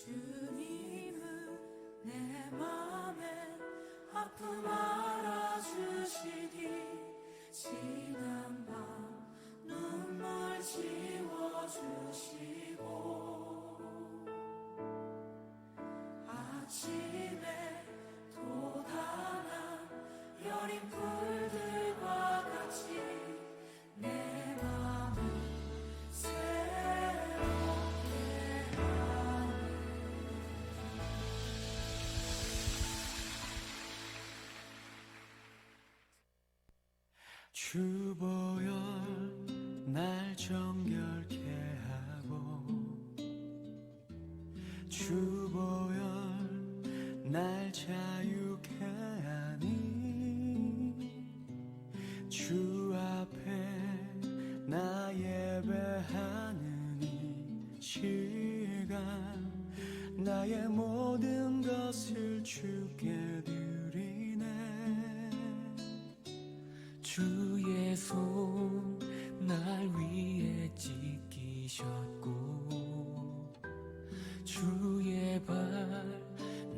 주님은 내 맘에 아픔 알아주시니 지난 밤 눈물 지워주시고 아침에 돋아난 여린 불들과 같이 주보혈 날 정결케 하고 주보혈 날 자유케 하니 주 앞에 나 예배하는 이 시간 나의 모든 것을 주께 드리네 주의 손 날 위에 지키셨고 주의 발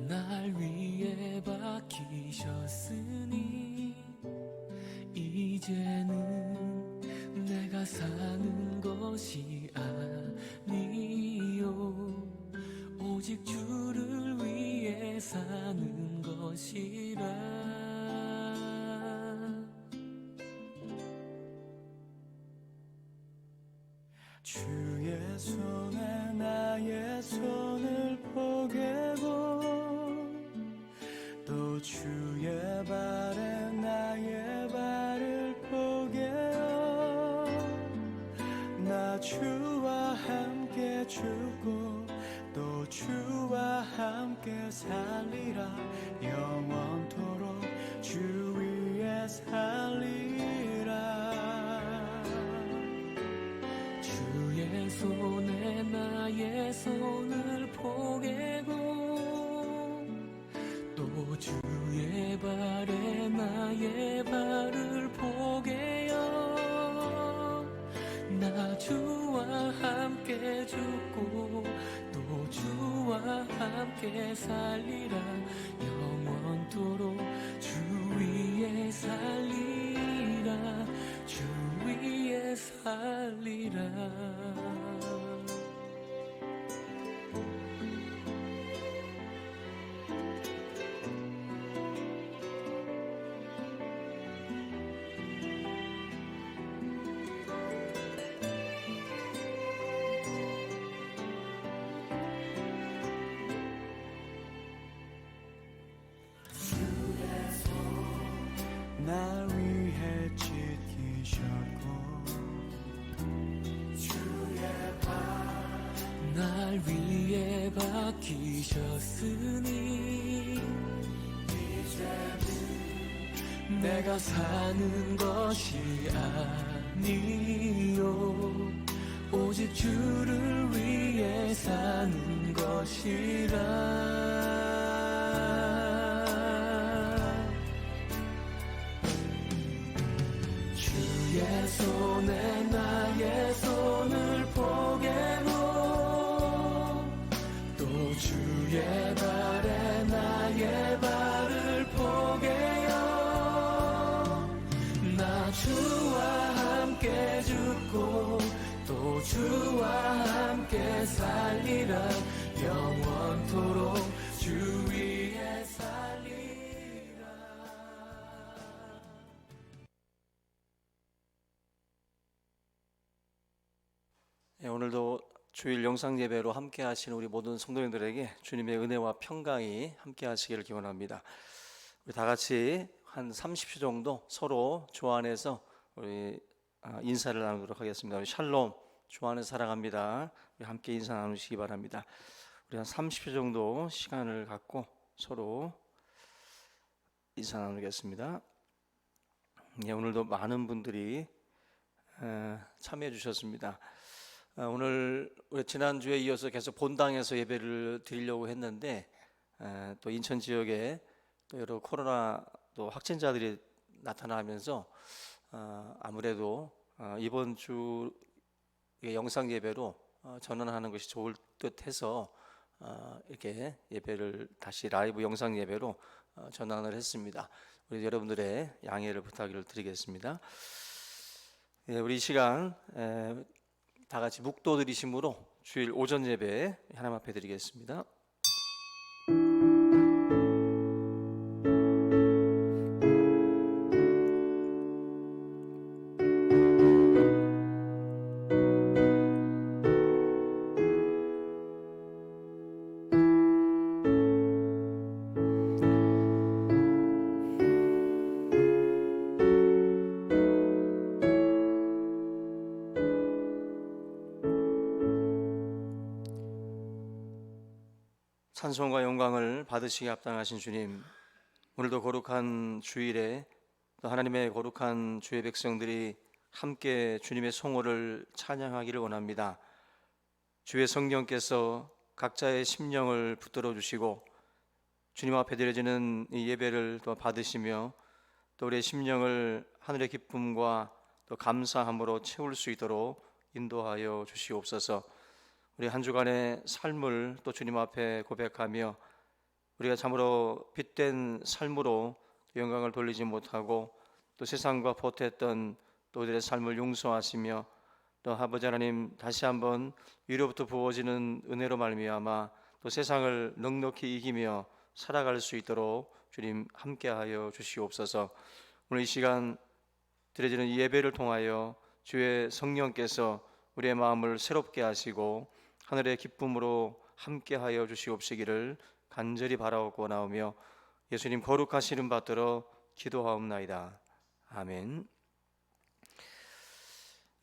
날 위에 박히셨으니 이제는 내가 사는 것이 아니요 오직 주를 위해 사는 것이라 주의 손에 나의 손을 포개고 또 주의 발에 나의 발을 포개어 나 주와 함께 죽고 또 주와 함께 살리라 영원토록 주 위에 살리라 주의 손에 나의 손을 포개고 또 주의 발에 나의 발을 포개어 나 주와 함께 죽고 또 주와 함께 살리라 영원토록 주 위에 살리라 주 위에 살리라 날 위해 지키셨고 주의 발 날 위해 박히셨으니 이제는 내가 사는 것이 아니요 오직 주를 위해 사는 것이라 주의 손에 나의 손을 포개고 또 주의 발에 나의 발을 포개어 나 주와 함께 죽고 또 주와 함께 살리라 영원토록 주 위에 살리라 오늘도 주일 영상 예배로 함께 하시는 우리 모든 성도님들에게 주님의 은혜와 평강이 함께 하시기를 기원합니다. 우리 다 같이 한 30초 정도 서로 주 안에서 우리 인사를 나누도록 하겠습니다. 우리 샬롬, 주 안에서 사랑합니다. 우리 함께 인사 나누시기 바랍니다. 우리 한 30초 정도 시간을 갖고 서로 인사 나누겠습니다. 오늘도 많은 분들이 참여해 주셨습니다. 오늘 우리 지난주에 이어서 계속 본당에서 예배를 드리려고 했는데 또 인천 지역에 또 여러 코로나 또 확진자들이 나타나면서 아무래도 이번 주 영상 예배로 전환하는 것이 좋을 듯 해서 이렇게 예배를 다시 라이브 영상 예배로 전환을 했습니다. 우리 여러분들의 양해를 부탁을 드리겠습니다. 우리 이 시간 다 같이 묵도 드리심으로 주일 오전 예배 하나님 앞에 드리겠습니다. 찬송과 영광을 받으시기 합당하신 주님, 오늘도 거룩한 주일에 또 하나님의 거룩한 주의 백성들이 함께 주님의 성호를 찬양하기를 원합니다. 주의 성령께서 각자의 심령을 붙들어 주시고 주님 앞에 드려지는 이 예배를 또 받으시며 또 우리의 심령을 하늘의 기쁨과 또 감사함으로 채울 수 있도록 인도하여 주시옵소서. 우리 한 주간의 삶을 또 주님 앞에 고백하며 우리가 참으로 빛된 삶으로 영광을 돌리지 못하고 또 세상과 보태했던 또 우리의 삶을 용서하시며 또 아버지 하나님 다시 한번 위로부터 부어지는 은혜로 말미암아 또 세상을 넉넉히 이기며 살아갈 수 있도록 주님 함께하여 주시옵소서. 오늘 이 시간 드려지는 이 예배를 통하여 주의 성령께서 우리의 마음을 새롭게 하시고 하늘의 기쁨으로 함께하여 주시옵시기를 간절히 바라옵고 나오며 예수님 거룩하신 이름 받들어 기도하옵나이다. 아멘.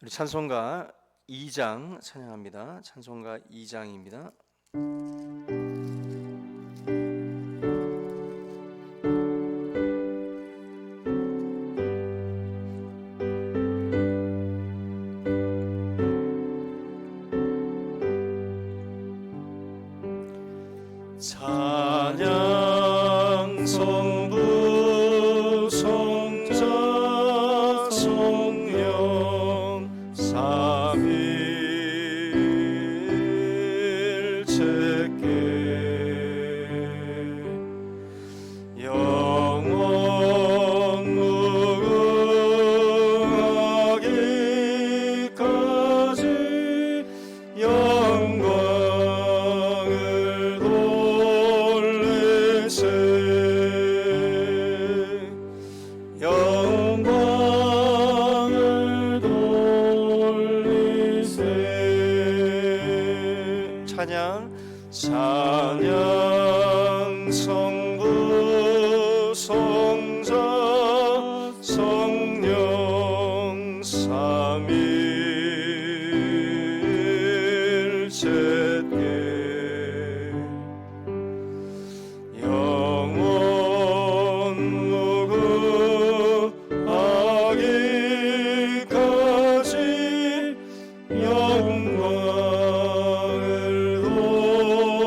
우리 찬송가 2장 찬양합니다. 찬송가 2장입니다. 찬양 성부 성자 성령 삼위일체께 영원 무궁하기까지 영광을 돌리세 영광을 돌리세 찬양 찬양 성부 성자 성령 삼위일체께 영원 무궁하기까지 영광을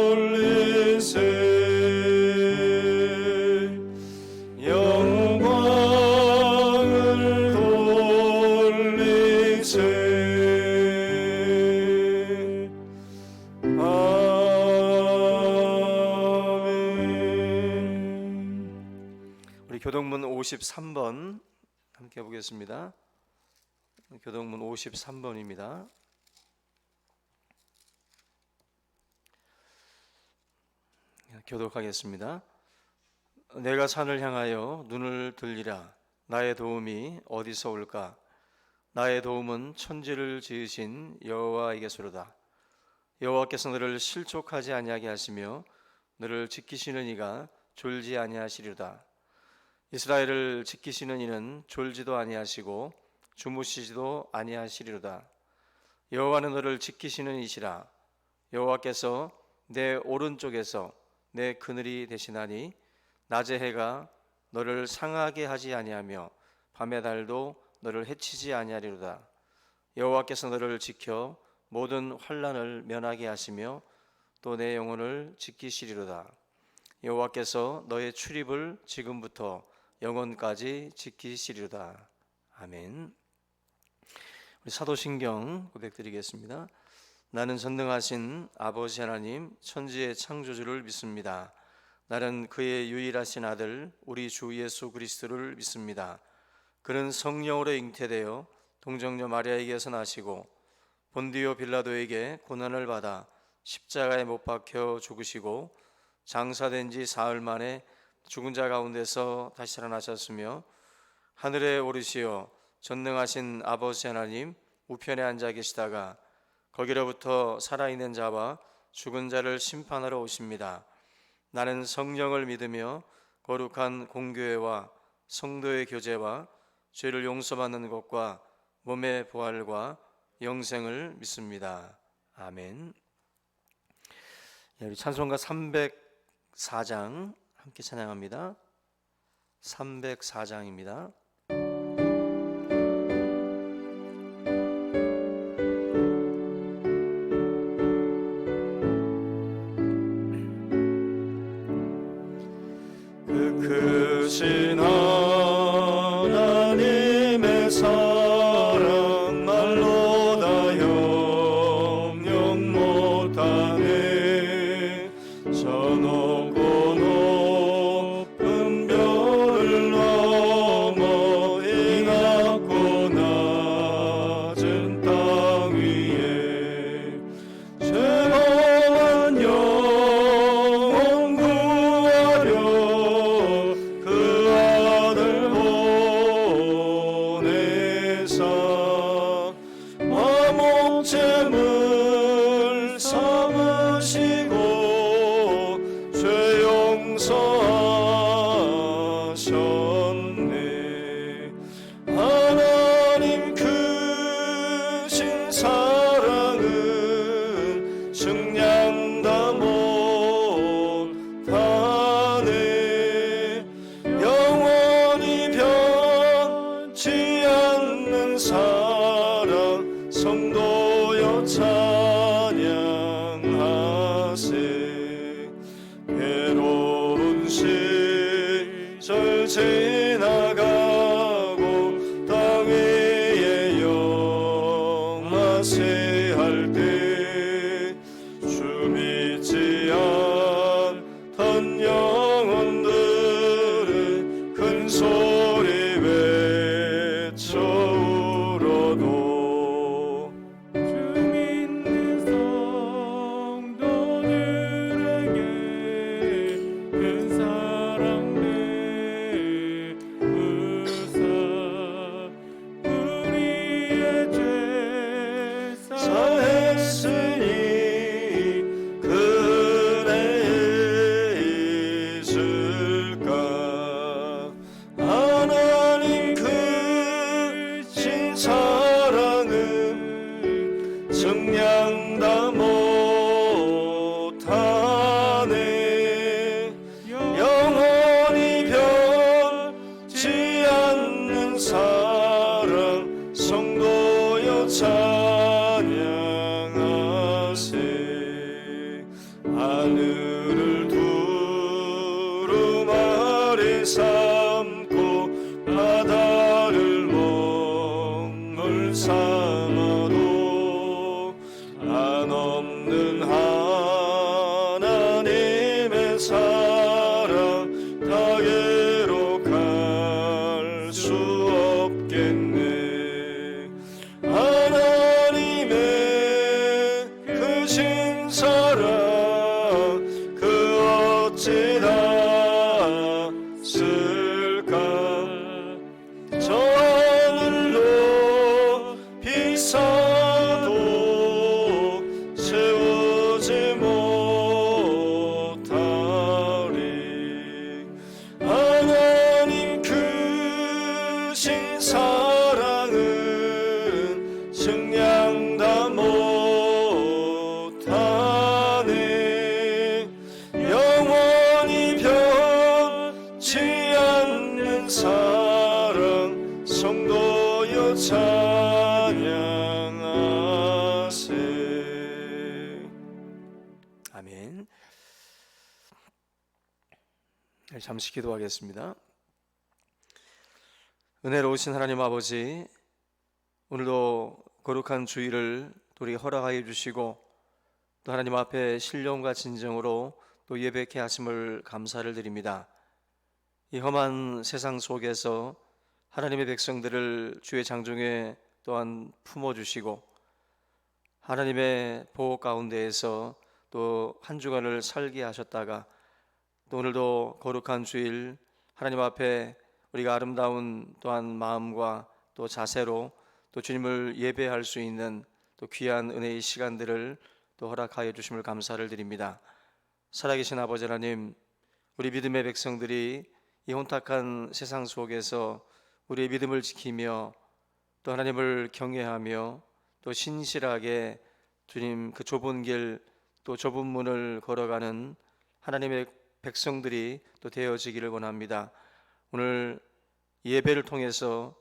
돌리세 영광을 돌리세 아멘. 우리 교동문 53번 함께 보겠습니다. 교동문 53번입니다. 교독하겠습니다. 내가 산을 향하여 눈을 들리라. 나의 도움이 어디서 올까? 나의 도움은 천지를 지으신 여호와에게서로다. 여호와께서 너를 실족하지 아니하게 하시며 너를 지키시는 이가 졸지 아니하시리로다. 이스라엘을 지키시는 이는 졸지도 아니하시고 주무시지도 아니하시리로다. 여호와는 너를 지키시는 이시라. 여호와께서 내 오른쪽에서 내 그늘이 되시나니 낮의 해가 너를 상하게 하지 아니하며 밤의 달도 너를 해치지 아니하리로다. 여호와께서 너를 지켜 모든 환난을 면하게 하시며 또 내 영혼을 지키시리로다. 여호와께서 너의 출입을 지금부터 영원까지 지키시리로다. 아멘. 우리 사도신경 고백드리겠습니다. 나는 전능하신 아버지 하나님 천지의 창조주를 믿습니다. 나는 그의 유일하신 아들 우리 주 예수 그리스도를 믿습니다. 그는 성령으로 잉태되어 동정녀 마리아에게서 나시고 본디오 빌라도에게 고난을 받아 십자가에 못 박혀 죽으시고 장사된 지 사흘 만에 죽은 자 가운데서 다시 살아나셨으며 하늘에 오르시어 전능하신 아버지 하나님 우편에 앉아 계시다가 거기로부터 살아있는 자와 죽은 자를 심판하러 오십니다. 나는 성령을 믿으며 거룩한 공교회와 성도의 교제와 죄를 용서받는 것과 몸의 부활과 영생을 믿습니다. 아멘. 우리 찬송가 304장 함께 찬양합니다. 304장입니다. 크신 하나님의 사랑 말로 다 형용 못하네. 저 높고 높은 별을 넘어 이 낮고 낮은 땅 위에 죄범한 영혼 구하려 그 아들 보내사 화목제물 삼으시고 죄 용서하셨네. 하나님 크신 사랑은 증량다 못하네. 영원히 변치 않는 사랑 성도여 찬양하세. 괴로운 시절 지나가고 땅 위에 영하세 할 때 주 믿지 않던 영혼들은 큰 소리 외쳐 울어도 주 믿는 성도들에게 큰 사랑 베푸사 우리의 죄 사했으니 그 은혜 있을까. 하나님 크신 사랑은 증량다 못하네. 영원히 변치 않는 사랑 성도여 찬양하세. 하늘을 두루마리 삼고 바다를 먹물 삼아도 한없는 하나님의 사랑 다게로 갈 수 없겠네. 하나님의 크신 사랑 그 어찌 닿을까. 저 하늘로 비싸도 채우지 못하리. 하나님 크신 사랑은 증량다 못하네. 영원히 변치 않는 사랑 성도여 찬양하세. 아멘. 잠시 기도하겠습니다. 은혜로우신 하나님 아버지, 오늘도 거룩한 주일을 또 우리에게 허락하여 주시고 또 하나님 앞에 신령과 진정으로 또 예배케 하심을 감사를 드립니다. 이 험한 세상 속에서 하나님의 백성들을 주의 장중에 또한 품어주시고 하나님의 보호 가운데에서 또 한 주간을 살게 하셨다가 또 오늘도 거룩한 주일 하나님 앞에 우리가 아름다운 또한 마음과 또 자세로 또 주님을 예배할 수 있는 또 귀한 은혜의 시간들을 또 허락하여 주심을 감사를 드립니다. 살아계신 아버지 하나님, 우리 믿음의 백성들이 이 혼탁한 세상 속에서 우리의 믿음을 지키며 또 하나님을 경외하며 또 신실하게 주님 그 좁은 길 또 좁은 문을 걸어가는 하나님의 백성들이 또 되어지기를 원합니다. 오늘 예배를 통해서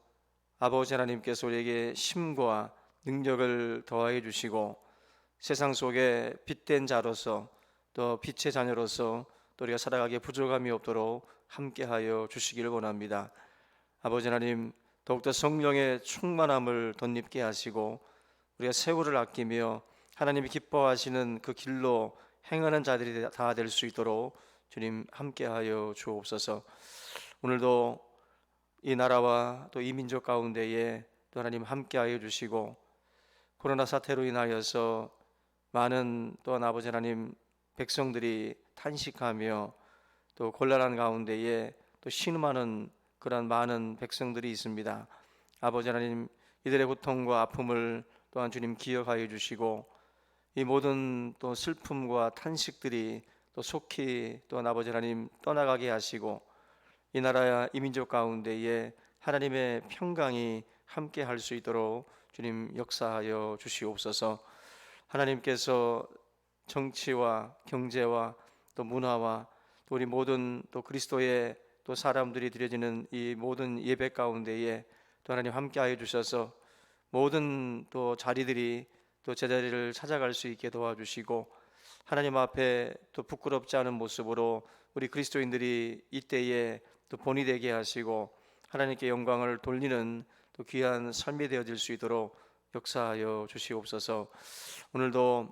아버지 하나님께서 우리에게 힘과 능력을 더하여 주시고 세상 속에 빛된 자로서 또 빛의 자녀로서 또 우리가 살아가기에 부족함이 없도록 함께하여 주시기를 원합니다. 아버지 하나님, 더욱더 성령의 충만함을 덧입게 하시고 우리가 세월을 아끼며 하나님이 기뻐하시는 그 길로 행하는 자들이 다 될 수 있도록 주님 함께하여 주옵소서. 오늘도 이 나라와 또 이 민족 가운데에 또 하나님 함께하여 주시고 코로나 사태로 인하여서 많은 또한 아버지 하나님 백성들이 탄식하며 또 곤란한 가운데에 또 신음하는 그런 많은 백성들이 있습니다. 아버지 하나님, 이들의 고통과 아픔을 또한 주님 기억하여 주시고 이 모든 또 슬픔과 탄식들이 또 속히 또한 아버지 하나님 떠나가게 하시고 이 나라야 이 민족 가운데에 하나님의 평강이 함께 할 수 있도록 주님 역사하여 주시옵소서. 하나님께서 정치와 경제와 또 문화와 또 우리 모든 또 그리스도의 또 사람들이 드려지는 이 모든 예배 가운데에 또 하나님 함께하여 주셔서 모든 또 자리들이 또 제자리를 찾아갈 수 있게 도와주시고 하나님 앞에 또 부끄럽지 않은 모습으로 우리 그리스도인들이 이때에 또 본이 되게 하시고 하나님께 영광을 돌리는 또 귀한 삶이 되어질 수 있도록 역사하여 주시옵소서. 오늘도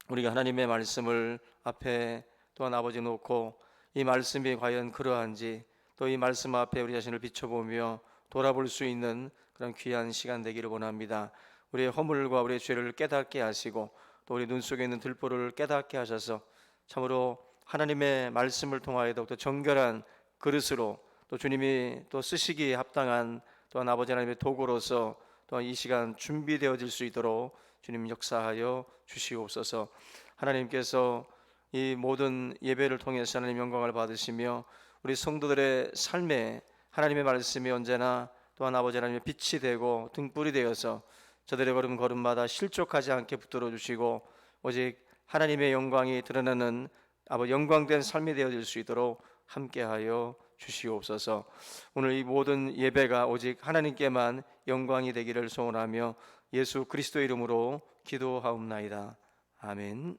우리가 하나님의 말씀을 앞에 또한 아버지 놓고 이 말씀이 과연 그러한지 또 이 말씀 앞에 우리 자신을 비춰보며 돌아볼 수 있는 그런 귀한 시간 되기를 원합니다. 우리의 허물과 우리의 죄를 깨닫게 하시고 또 우리 눈 속에 있는 들보를 깨닫게 하셔서 참으로 하나님의 말씀을 통하여 더욱더 정결한 그릇으로 또 주님이 또 쓰시기에 합당한 또한 아버지 하나님의 도구로서 또한 이 시간 준비되어질 수 있도록 주님 역사하여 주시옵소서. 하나님께서 이 모든 예배를 통해서 하나님 영광을 받으시며 우리 성도들의 삶에 하나님의 말씀이 언제나 또한 아버지 하나님의 빛이 되고 등불이 되어서 저들의 걸음걸음마다 실족하지 않게 붙들어 주시고 오직 하나님의 영광이 드러나는 아버지 영광된 삶이 되어질 수 있도록 함께하여 주시옵소서. 오늘 이 모든 예배가 오직 하나님께만 영광이 되기를 소원하며 예수 그리스도 이름으로 기도하옵나이다. 아멘.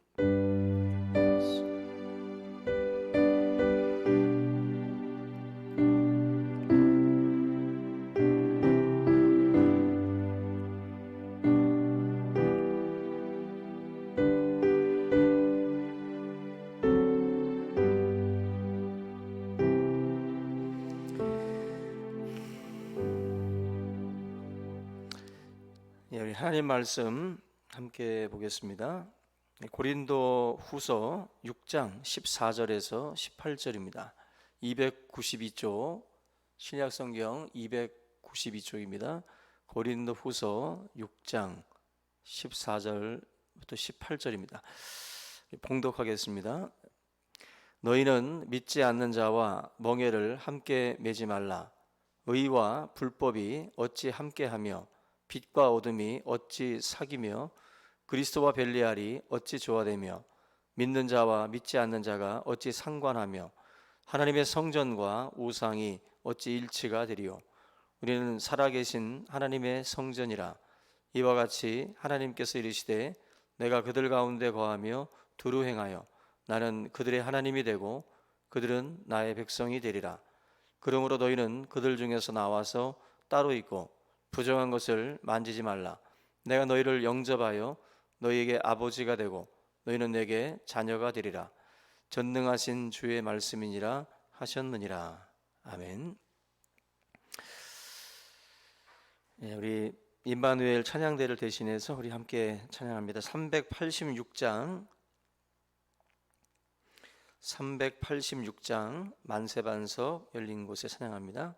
우리 하나님 말씀 함께 보겠습니다. 고린도 후서 6장 14절에서 18절입니다. 292쪽 신약성경 292쪽입니다. 고린도 후서 6장 14절부터 18절입니다. 봉독하겠습니다. 너희는 믿지 않는 자와 멍에를 함께 매지 말라. 의와 불법이 어찌 함께하며 빛과 어둠이 어찌 사귀며 그리스도와 벨리알이 어찌 조화되며 믿는 자와 믿지 않는 자가 어찌 상관하며 하나님의 성전과 우상이 어찌 일치가 되리요. 우리는 살아계신 하나님의 성전이라. 이와 같이 하나님께서 이르시되 내가 그들 가운데 거하며 두루 행하여 나는 그들의 하나님이 되고 그들은 나의 백성이 되리라. 그러므로 너희는 그들 중에서 나와서 따로 있고 부정한 것을 만지지 말라. 내가 너희를 영접하여 너희에게 아버지가 되고 너희는 내게 자녀가 되리라. 전능하신 주의 말씀이니라 하셨느니라. 아멘. 우리 임마누엘 찬양대를 대신해서 우리 함께 찬양합니다. 386장 만세반석 열린 곳에 찬양합니다.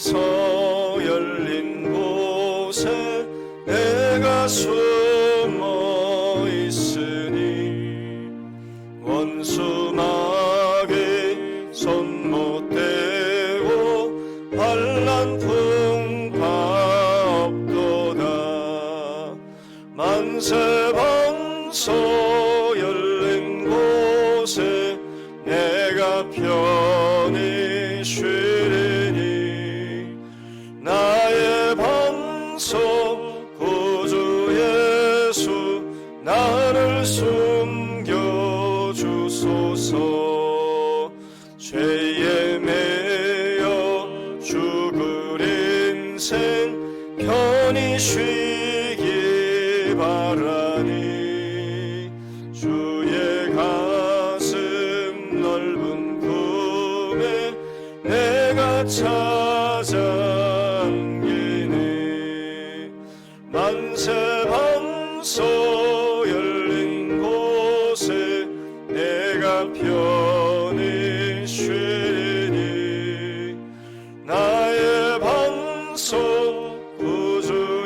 만세반석 열린 곳에 내가 숨어 있으니 원수 마귀 손 못 대고 방서 열린 곳에 내가 편히 쉬리니 나의 방서 구주 예수 나를 숨겨주소서. 죄에 매여 죽을 인생 편히 쉬기 바라니 주의 가슴 넓은 품에 내가 찾아 안기니 만세 방서 열린 곳에 내가 편히 쉬니 나의 방서 구주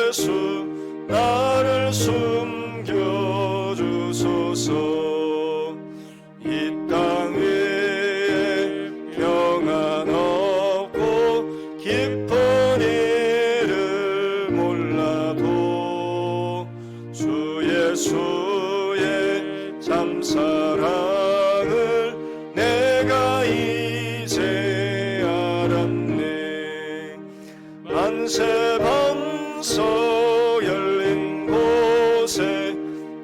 예수 나를 숨겨주소서. 이 땅 위에 평안 없고 기쁜 일을 몰라도 주 예수의 참 사랑을 내가 이제 알았네. 만세 방서 열린 곳에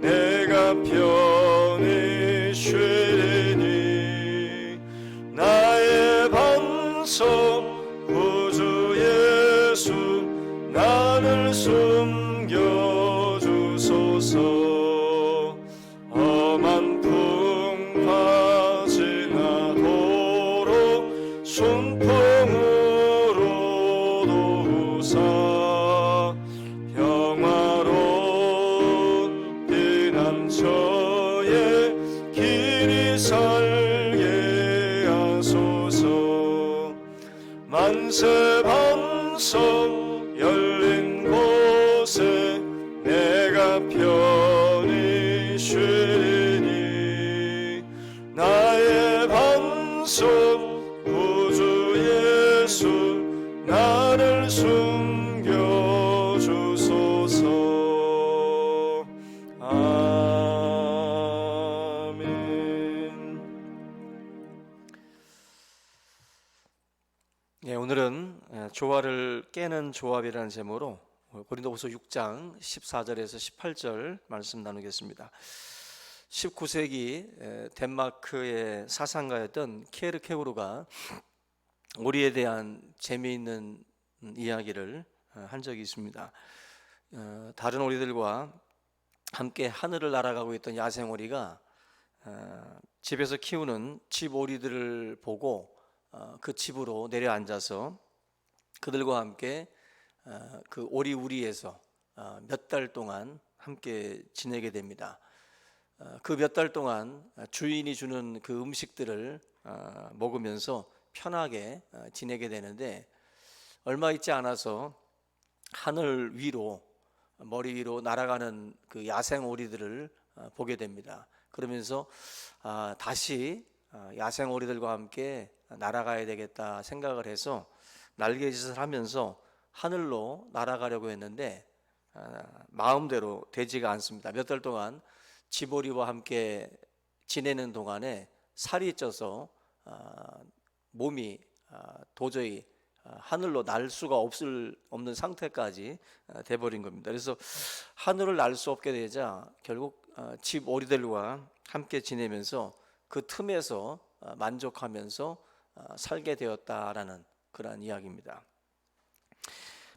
내가 편히 쉬리니 나의 방서 구주 예수 나를 숨겨주소서. 험한 풍파 지나도록 순풍으로 도우사 평화로운 피난처에 길이 살게 하소서. 만세 방서 열린 곳에 내가 편히 쉬리니 나의 방서 구주 예수 나를 숨겨주소서. 아멘. 예, 오늘은 조화를 깨는 조합이라는 제목으로 고린도후서 6장 14절에서 18절 말씀 나누겠습니다. 19세기 덴마크의 사상가였던 케르케고르가 오리에 대한 재미있는 이야기를 한 적이 있습니다. 다른 오리들과 함께 하늘을 날아가고 있던 야생 오리가 집에서 키우는 집 오리들을 보고 그 집으로 내려앉아서 그들과 함께 그 오리 우리에서 몇 달 동안 함께 지내게 됩니다. 그 몇 달 동안 주인이 주는 그 음식들을 먹으면서 편하게 지내게 되는데 얼마 있지 않아서 하늘 위로 머리 위로 날아가는 그 야생 오리들을 보게 됩니다. 그러면서 다시 야생 오리들과 함께 날아가야 되겠다 생각을 해서 날개짓을 하면서 하늘로 날아가려고 했는데 마음대로 되지가 않습니다. 몇 달 동안 집오리와 함께 지내는 동안에 살이 쪄서 몸이 도저히 하늘로 날 수가 없는 상태까지 돼버린 겁니다. 그래서 하늘을 날 수 없게 되자 결국 집 오리들과 함께 지내면서 그 틈에서 만족하면서 살게 되었다라는 그러한 이야기입니다.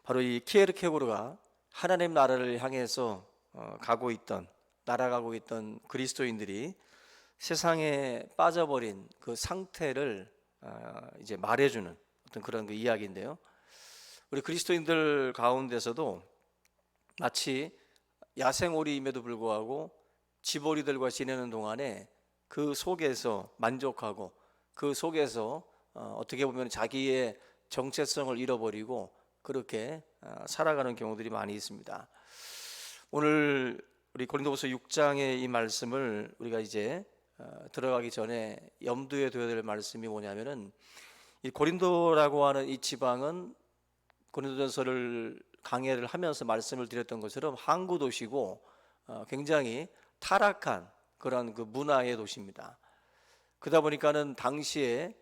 바로 이 키에르케고르가 하나님 나라를 향해서 날아가고 있던 그리스도인들이 세상에 빠져버린 그 상태를 이제 말해주는 어떤 그런 그 이야기인데요. 우리 그리스도인들 가운데서도 마치 야생오리임에도 불구하고 집오리들과 지내는 동안에 그 속에서 만족하고 그 속에서 어떻게 보면 자기의 정체성을 잃어버리고 그렇게 살아가는 경우들이 많이 있습니다. 오늘 우리 고린도후서 6장의 이 말씀을 우리가 이제 들어가기 전에 염두에 둬야 될 말씀이 뭐냐면은 이 고린도라고 하는 이 지방은 고린도전서를 강해를 하면서 말씀을 드렸던 것처럼 항구 도시고 굉장히 타락한 그런 그 문화의 도시입니다. 그러다 보니까는 당시에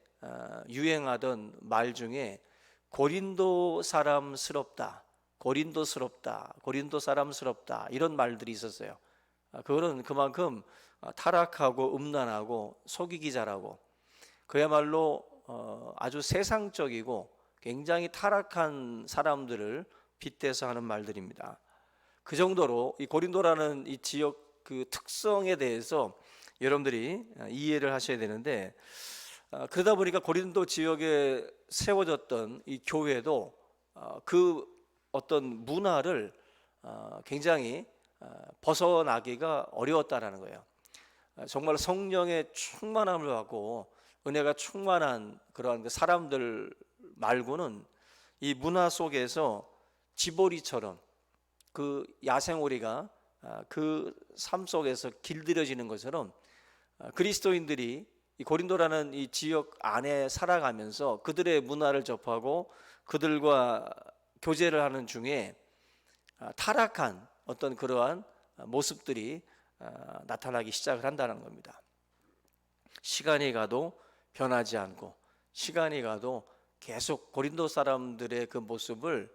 유행하던 말 중에 고린도 사람스럽다, 고린도스럽다, 고린도 사람스럽다 이런 말들이 있었어요. 그거는 그만큼 타락하고 음란하고 속이기 잘하고 그야말로 아주 세상적이고 굉장히 타락한 사람들을 빗대서 하는 말들입니다. 그 정도로 이 고린도라는 이 지역 그 특성에 대해서 여러분들이 이해를 하셔야 되는데, 그러다 보니까 고린도 지역에 세워졌던 이 교회도 그 어떤 문화를 굉장히 벗어나기가 어려웠다라는 거예요. 정말 성령의 충만함을 받고 은혜가 충만한 그러한 사람들 말고는 이 문화 속에서 지보리처럼 그 야생오리가 그 삶 속에서 길들여지는 것처럼 그리스도인들이 이 고린도라는 이 지역 안에 살아가면서 그들의 문화를 접하고 그들과 교제를 하는 중에 타락한 어떤 그러한 모습들이 나타나기 시작을 한다는 겁니다. 시간이 가도 변하지 않고 시간이 가도 계속 고린도 사람들의 그 모습을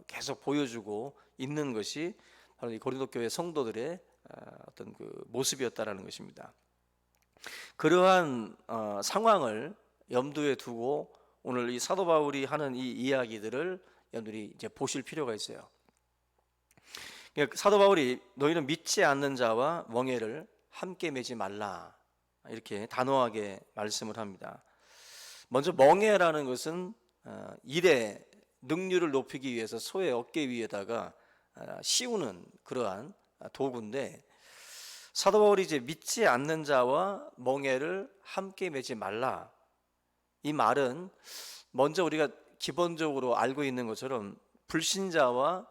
계속 보여주고 있는 것이 바로 이 고린도 교회 성도들의 어떤 그 모습이었다라는 것입니다. 그러한 상황을 염두에 두고 오늘 이 사도 바울이 하는 이 이야기들을 여러분들이 이제 보실 필요가 있어요. 사도 바울이 너희는 믿지 않는 자와 멍에를 함께 매지 말라 이렇게 단호하게 말씀을 합니다. 먼저 멍에라는 것은 일의 능률을 높이기 위해서 소의 어깨 위에다가 씌우는 그러한 도구인데, 사도 바울이 이제 믿지 않는 자와 멍에를 함께 매지 말라 이 말은 먼저 우리가 기본적으로 알고 있는 것처럼 불신자와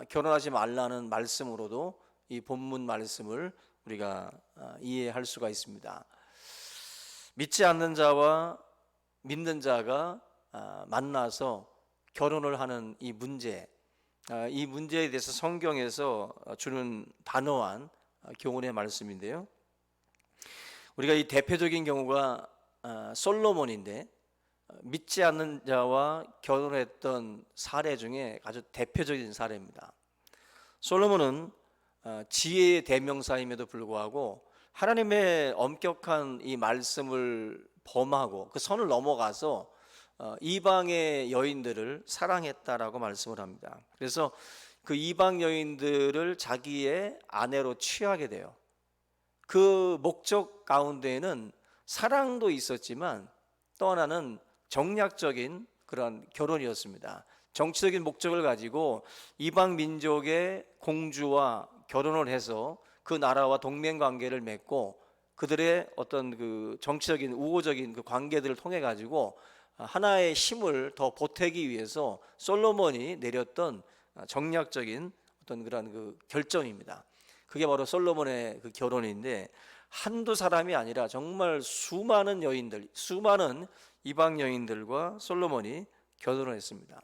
결혼하지 말라는 말씀으로도 이 본문 말씀을 우리가 이해할 수가 있습니다. 믿지 않는 자와 믿는 자가 만나서 결혼을 하는 이 문제, 이 문제에 대해서 성경에서 주는 단호한 교훈의 말씀인데요. 우리가 이 대표적인 경우가 솔로몬인데, 믿지 않는 자와 결혼했던 사례 중에 아주 대표적인 사례입니다. 솔로몬은 지혜의 대명사임에도 불구하고 하나님의 엄격한 이 말씀을 범하고 그 선을 넘어가서 이방의 여인들을 사랑했다라고 말씀을 합니다. 그래서 그 이방 여인들을 자기의 아내로 취하게 돼요. 그 목적 가운데에는 사랑도 있었지만 또 하나는 정략적인 그런 결혼이었습니다. 정치적인 목적을 가지고 이방 민족의 공주와 결혼을 해서 그 나라와 동맹 관계를 맺고 그들의 어떤 그 정치적인 우호적인 그 관계들을 통해 가지고 하나의 힘을 더 보태기 위해서 솔로몬이 내렸던 정략적인 어떤 그런 그 결정입니다. 그게 바로 솔로몬의 그 결혼인데, 한두 사람이 아니라 정말 수많은 여인들, 수많은 이방 여인들과 솔로몬이 결혼을 했습니다.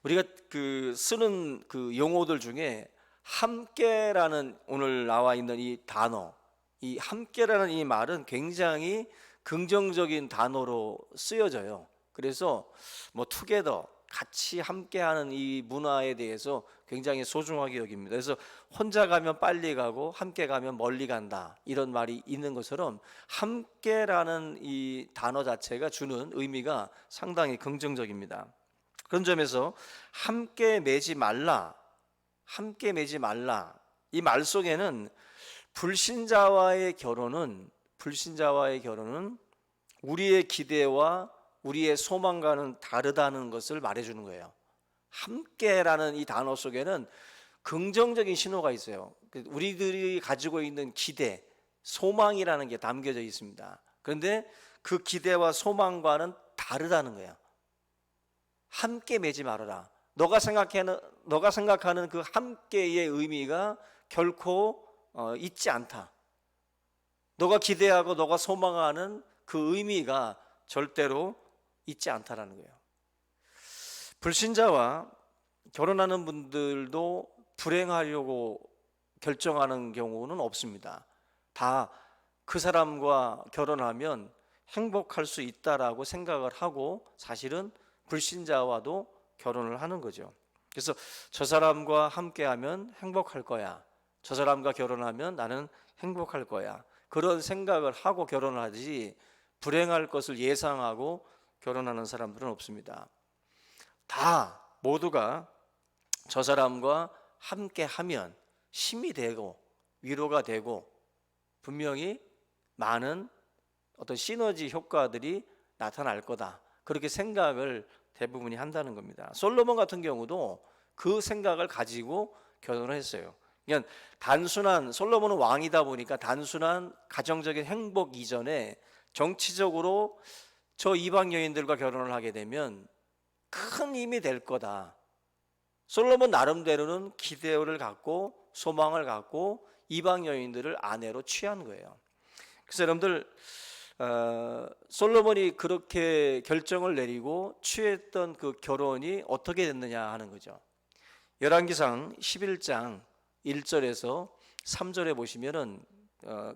우리가 그 쓰는 그 용어들 중에 함께라는 오늘 나와 있는 이 단어, 이 함께라는 이 말은 굉장히 긍정적인 단어로 쓰여져요. 그래서 뭐 투게더, 같이 함께하는 이 문화에 대해서 굉장히 소중하게 여깁니다. 그래서 혼자 가면 빨리 가고 함께 가면 멀리 간다 이런 말이 있는 것처럼 함께라는 이 단어 자체가 주는 의미가 상당히 긍정적입니다. 그런 점에서 함께 매지 말라, 함께 매지 말라 이 말 속에는 불신자와의 결혼은 우리의 기대와 우리의 소망과는 다르다는 것을 말해주는 거예요. 함께라는 이 단어 속에는 긍정적인 신호가 있어요. 우리들이 가지고 있는 기대, 소망이라는 게 담겨져 있습니다. 그런데 그 기대와 소망과는 다르다는 거예요. 함께 매지 말아라. 너가 생각하는 그 함께의 의미가 결코 있지 않다. 너가 기대하고 너가 소망하는 그 의미가 절대로 있지 않다라는 거예요. 불신자와 결혼하는 분들도 불행하려고 결정하는 경우는 없습니다. 다 그 사람과 결혼하면 행복할 수 있다라고 생각을 하고 사실은 불신자와도 결혼을 하는 거죠. 그래서 저 사람과 함께하면 행복할 거야. 저 사람과 결혼하면 나는 행복할 거야. 그런 생각을 하고 결혼을 하지 불행할 것을 예상하고 결혼하는 사람들은 없습니다. 다 모두가 저 사람과 함께하면 힘이 되고 위로가 되고 분명히 많은 어떤 시너지 효과들이 나타날 거다. 그렇게 생각을 대부분이 한다는 겁니다. 솔로몬 같은 경우도 그 생각을 가지고 결혼을 했어요. 그러니까 단순한 솔로몬은 왕이다 보니까 단순한 가정적인 행복 이전에 정치적으로 저 이방 여인들과 결혼을 하게 되면 큰 힘이 될 거다. 솔로몬 나름대로는 기대를 갖고 소망을 갖고 이방 여인들을 아내로 취한 거예요. 그래서 여러분들 솔로몬이 그렇게 결정을 내리고 취했던 그 결혼이 어떻게 됐느냐 하는 거죠. 열왕기상 11장 1절에서 3절에 보시면은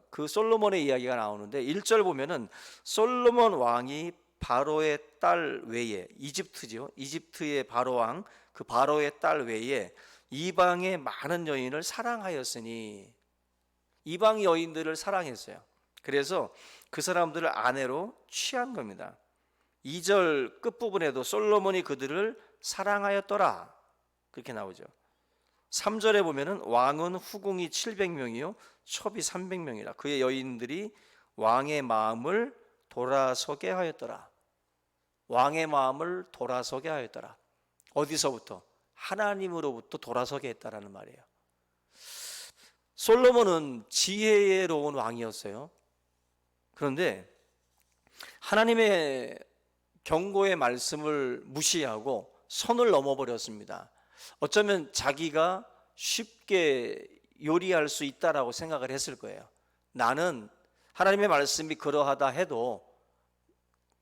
그 솔로몬의 이야기가 나오는데 1절 보면은 솔로몬 왕이 바로의 딸 외에 이집트죠. 이집트의 바로 왕 그 바로의 딸 외에 이방의 많은 여인을 사랑하였으니 이방 여인들을 사랑했어요. 그래서 그 사람들을 아내로 취한 겁니다. 2절 끝부분에도 솔로몬이 그들을 사랑하였더라 그렇게 나오죠. 3절에 보면은 왕은 후궁이 700명이요 첩이 300명이라 그의 여인들이 왕의 마음을 돌아서게 하였더라. 왕의 마음을 돌아서게 하였더라. 어디서부터? 하나님으로부터 돌아서게 했다라는 말이에요. 솔로몬은 지혜로운 왕이었어요. 그런데 하나님의 경고의 말씀을 무시하고 선을 넘어버렸습니다. 어쩌면 자기가 쉽게 요리할 수 있다라고 생각을 했을 거예요. 나는 하나님의 말씀이 그러하다 해도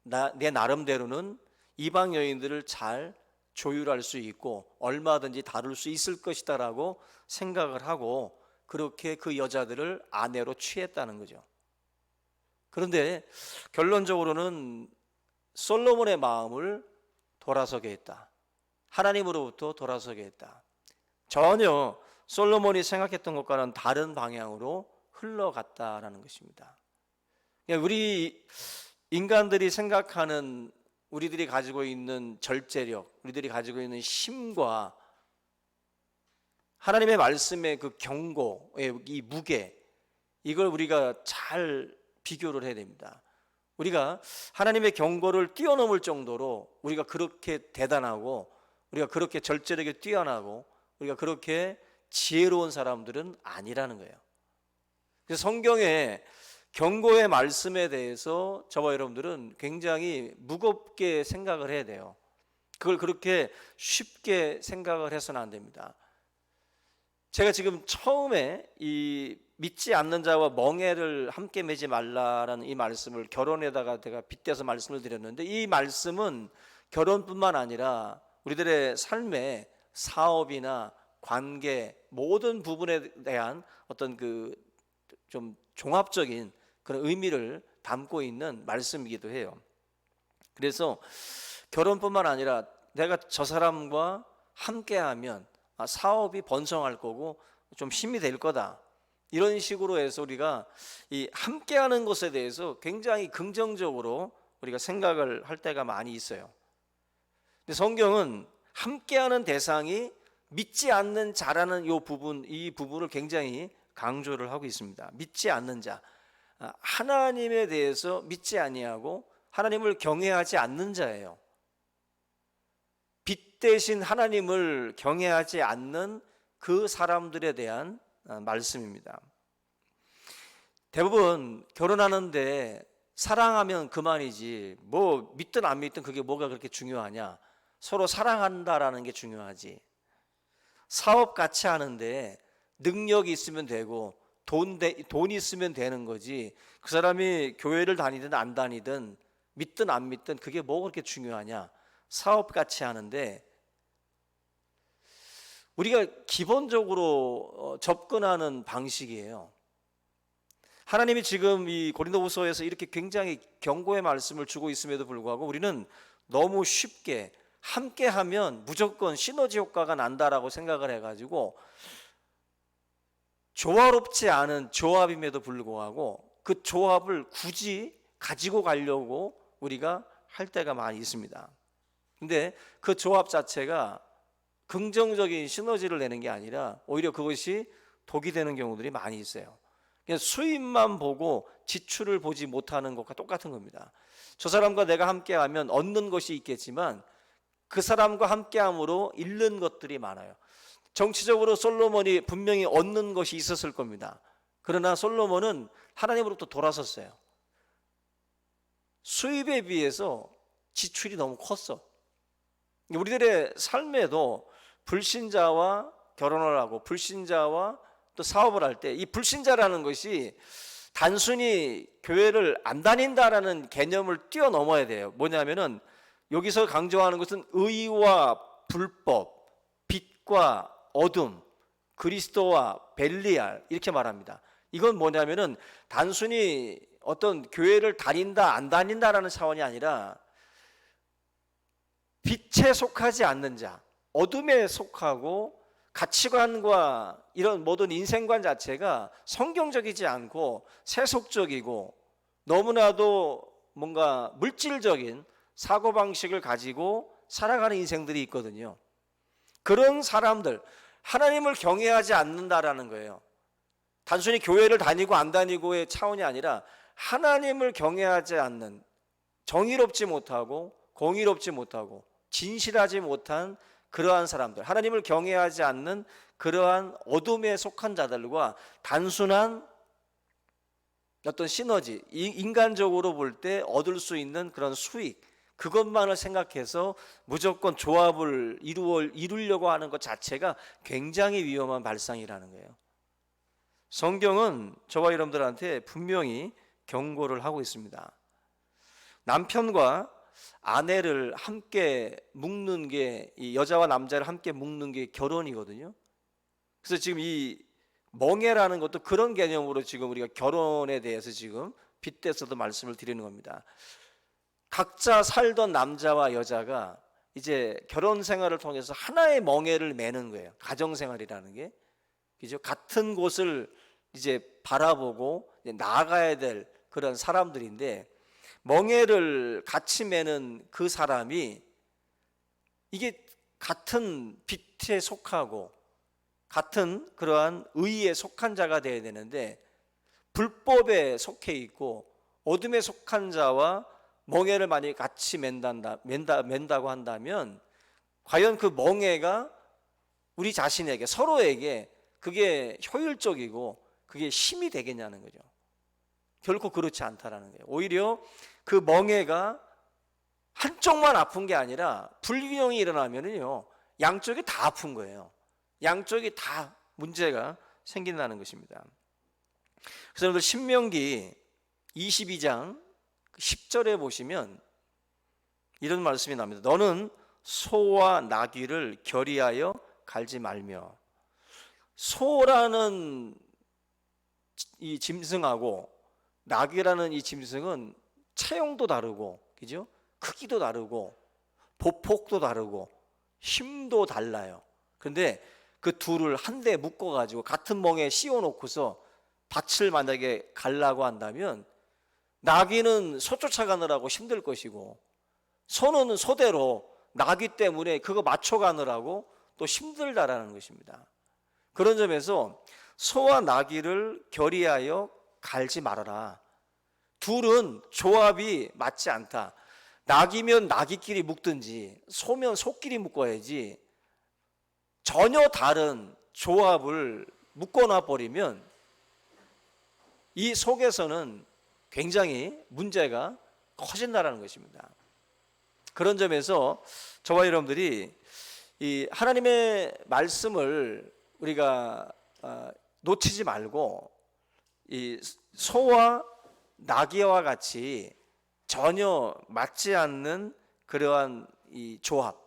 내 나름대로는 이방 여인들을 잘 조율할 수 있고 얼마든지 다룰 수 있을 것이다라고 생각을 하고 그렇게 그 여자들을 아내로 취했다는 거죠. 그런데 결론적으로는 솔로몬의 마음을 돌아서게 했다. 하나님으로부터 돌아서게 했다. 전혀 솔로몬이 생각했던 것과는 다른 방향으로 흘러갔다라는 것입니다. 우리 인간들이 생각하는 우리들이 가지고 있는 절제력, 우리들이 가지고 있는 힘과 하나님의 말씀의 그 경고의 이 무게, 이걸 우리가 잘 비교를 해야 됩니다. 우리가 하나님의 경고를 뛰어넘을 정도로 우리가 그렇게 대단하고 우리가 그렇게 절제력이 뛰어나고 우리가 그렇게 지혜로운 사람들은 아니라는 거예요. 그래서 성경에 경고의 말씀에 대해서 저와 여러분들은 굉장히 무겁게 생각을 해야 돼요. 그걸 그렇게 쉽게 생각을 해서는 안 됩니다. 제가 지금 처음에 이 믿지 않는 자와 멍에를 함께 매지 말라라는 이 말씀을 결혼에다가 제가 빗대서 말씀을 드렸는데 이 말씀은 결혼뿐만 아니라 우리들의 삶의 사업이나 관계 모든 부분에 대한 어떤 그 좀 종합적인 그런 의미를 담고 있는 말씀이기도 해요. 그래서 결혼뿐만 아니라 내가 저 사람과 함께하면 사업이 번성할 거고 좀 힘이 될 거다. 이런 식으로 해서 우리가 이 함께하는 것에 대해서 굉장히 긍정적으로 우리가 생각을 할 때가 많이 있어요. 근데 성경은 함께하는 대상이 믿지 않는 자라는 이 부분을 굉장히 강조를 하고 있습니다. 믿지 않는 자, 하나님에 대해서 믿지 아니하고 하나님을 경외하지 않는 자예요. 빛 대신 하나님을 경외하지 않는 그 사람들에 대한 말씀입니다. 대부분 결혼하는데 사랑하면 그만이지 뭐 믿든 안 믿든 그게 뭐가 그렇게 중요하냐. 서로 사랑한다라는 게 중요하지. 사업 같이 하는데 능력이 있으면 되고 돈 있으면 되는 거지. 그 사람이 교회를 다니든 안 다니든 믿든 안 믿든 그게 뭐가 그렇게 중요하냐. 사업 같이 하는데 우리가 기본적으로 접근하는 방식이에요. 하나님이 지금 이 고린도후서에서 이렇게 굉장히 경고의 말씀을 주고 있음에도 불구하고 우리는 너무 쉽게 함께하면 무조건 시너지 효과가 난다라고 생각을 해가지고 조화롭지 않은 조합임에도 불구하고 그 조합을 굳이 가지고 가려고 우리가 할 때가 많이 있습니다. 근데 그 조합 자체가 긍정적인 시너지를 내는 게 아니라 오히려 그것이 독이 되는 경우들이 많이 있어요. 그냥 수입만 보고 지출을 보지 못하는 것과 똑같은 겁니다. 저 사람과 내가 함께하면 얻는 것이 있겠지만 그 사람과 함께함으로 잃는 것들이 많아요. 정치적으로 솔로몬이 분명히 얻는 것이 있었을 겁니다. 그러나 솔로몬은 하나님으로부터 돌아섰어요. 수입에 비해서 지출이 너무 컸어. 우리들의 삶에도 불신자와 결혼을 하고 불신자와 또 사업을 할 때 이 불신자라는 것이 단순히 교회를 안 다닌다라는 개념을 뛰어넘어야 돼요. 뭐냐면은 여기서 강조하는 것은 의와 불법, 빛과 어둠, 그리스도와 벨리알 이렇게 말합니다. 이건 뭐냐면은 단순히 어떤 교회를 다닌다 안 다닌다라는 차원이 아니라 빛에 속하지 않는 자, 어둠에 속하고 가치관과 이런 모든 인생관 자체가 성경적이지 않고 세속적이고 너무나도 뭔가 물질적인 사고방식을 가지고 살아가는 인생들이 있거든요. 그런 사람들, 하나님을 경외하지 않는다라는 거예요. 단순히 교회를 다니고 안 다니고의 차원이 아니라 하나님을 경외하지 않는, 정의롭지 못하고 공의롭지 못하고 진실하지 못한 그러한 사람들, 하나님을 경외하지 않는 그러한 어둠에 속한 자들과 단순한 어떤 시너지, 인간적으로 볼 때 얻을 수 있는 그런 수익, 그것만을 생각해서 무조건 조합을 이루려고 하는 것 자체가 굉장히 위험한 발상이라는 거예요. 성경은 저와 여러분들한테 분명히 경고를 하고 있습니다. 남편과 아내를 함께 묶는 게, 이 여자와 남자를 함께 묶는 게 결혼이거든요. 그래서 지금 이 멍해라는 것도 그런 개념으로 지금 우리가 결혼에 대해서 지금 빗대서도 말씀을 드리는 겁니다. 각자 살던 남자와 여자가 이제 결혼 생활을 통해서 하나의 멍해를 매는 거예요. 가정 생활이라는 게, 그죠? 같은 곳을 이제 바라보고 이제 나아가야 될 그런 사람들인데, 멍해를 같이 매는 그 사람이 이게 같은 빛에 속하고 같은 그러한 의에 속한 자가 되어야 되는데, 불법에 속해 있고 어둠에 속한 자와 멍해를 만약에 같이 맨다고 한다면 과연 그 멍해가 우리 자신에게, 서로에게 그게 효율적이고 그게 힘이 되겠냐는 거죠. 결코 그렇지 않다라는 거예요. 오히려 그 멍해가 한쪽만 아픈 게 아니라 불균형이 일어나면은요, 양쪽이 다 아픈 거예요. 양쪽이 다 문제가 생긴다는 것입니다. 그래서 여러분들 신명기 22장 10절에 보시면 이런 말씀이 나옵니다. 너는 소와 나귀를 결의하여 갈지 말며. 소라는 이 짐승하고 나귀라는 이 짐승은 체형도 다르고, 그죠? 크기도 다르고 보폭도 다르고 힘도 달라요. 그런데 그 둘을 한데 묶어가지고 같은 멍에 씌워놓고서 밭을 만약에 가려고 한다면 나귀는 소 쫓아가느라고 힘들 것이고 소는 소대로 나귀 때문에 그거 맞춰가느라고 또 힘들다라는 것입니다. 그런 점에서 소와 나귀를 결의하여 갈지 말아라. 둘은 조합이 맞지 않다. 나귀면 나귀끼리 묶든지 소면 소끼리 묶어야지 전혀 다른 조합을 묶어놔 버리면 이 속에서는 굉장히 문제가 커진다는 것입니다. 그런 점에서 저와 여러분들이 이 하나님의 말씀을 우리가 놓치지 말고 이 소와 나귀와 같이 전혀 맞지 않는 그러한 이 조합,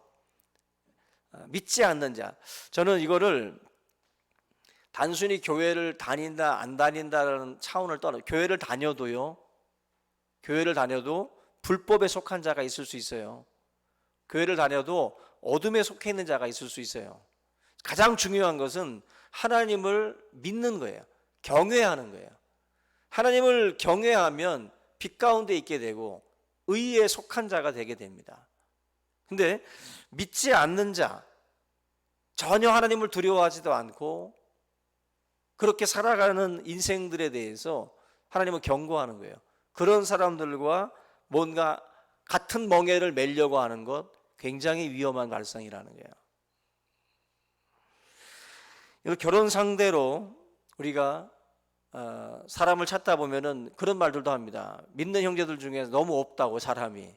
믿지 않는 자. 저는 이거를 단순히 교회를 다닌다 안 다닌다라는 차원을 떠나, 교회를 다녀도 불법에 속한 자가 있을 수 있어요. 교회를 다녀도 어둠에 속해 있는 자가 있을 수 있어요. 가장 중요한 것은 하나님을 믿는 거예요. 경외하는 거예요. 하나님을 경외하면 빛 가운데 있게 되고 의에 속한 자가 되게 됩니다. 근데 믿지 않는 자, 전혀 하나님을 두려워하지도 않고 그렇게 살아가는 인생들에 대해서 하나님은 경고하는 거예요. 그런 사람들과 뭔가 같은 멍에를 매려고 하는 것 굉장히 위험한 발상이라는 거예요. 결혼 상대로 우리가 사람을 찾다 보면은 그런 말들도 합니다. 믿는 형제들 중에 너무 없다고 사람이.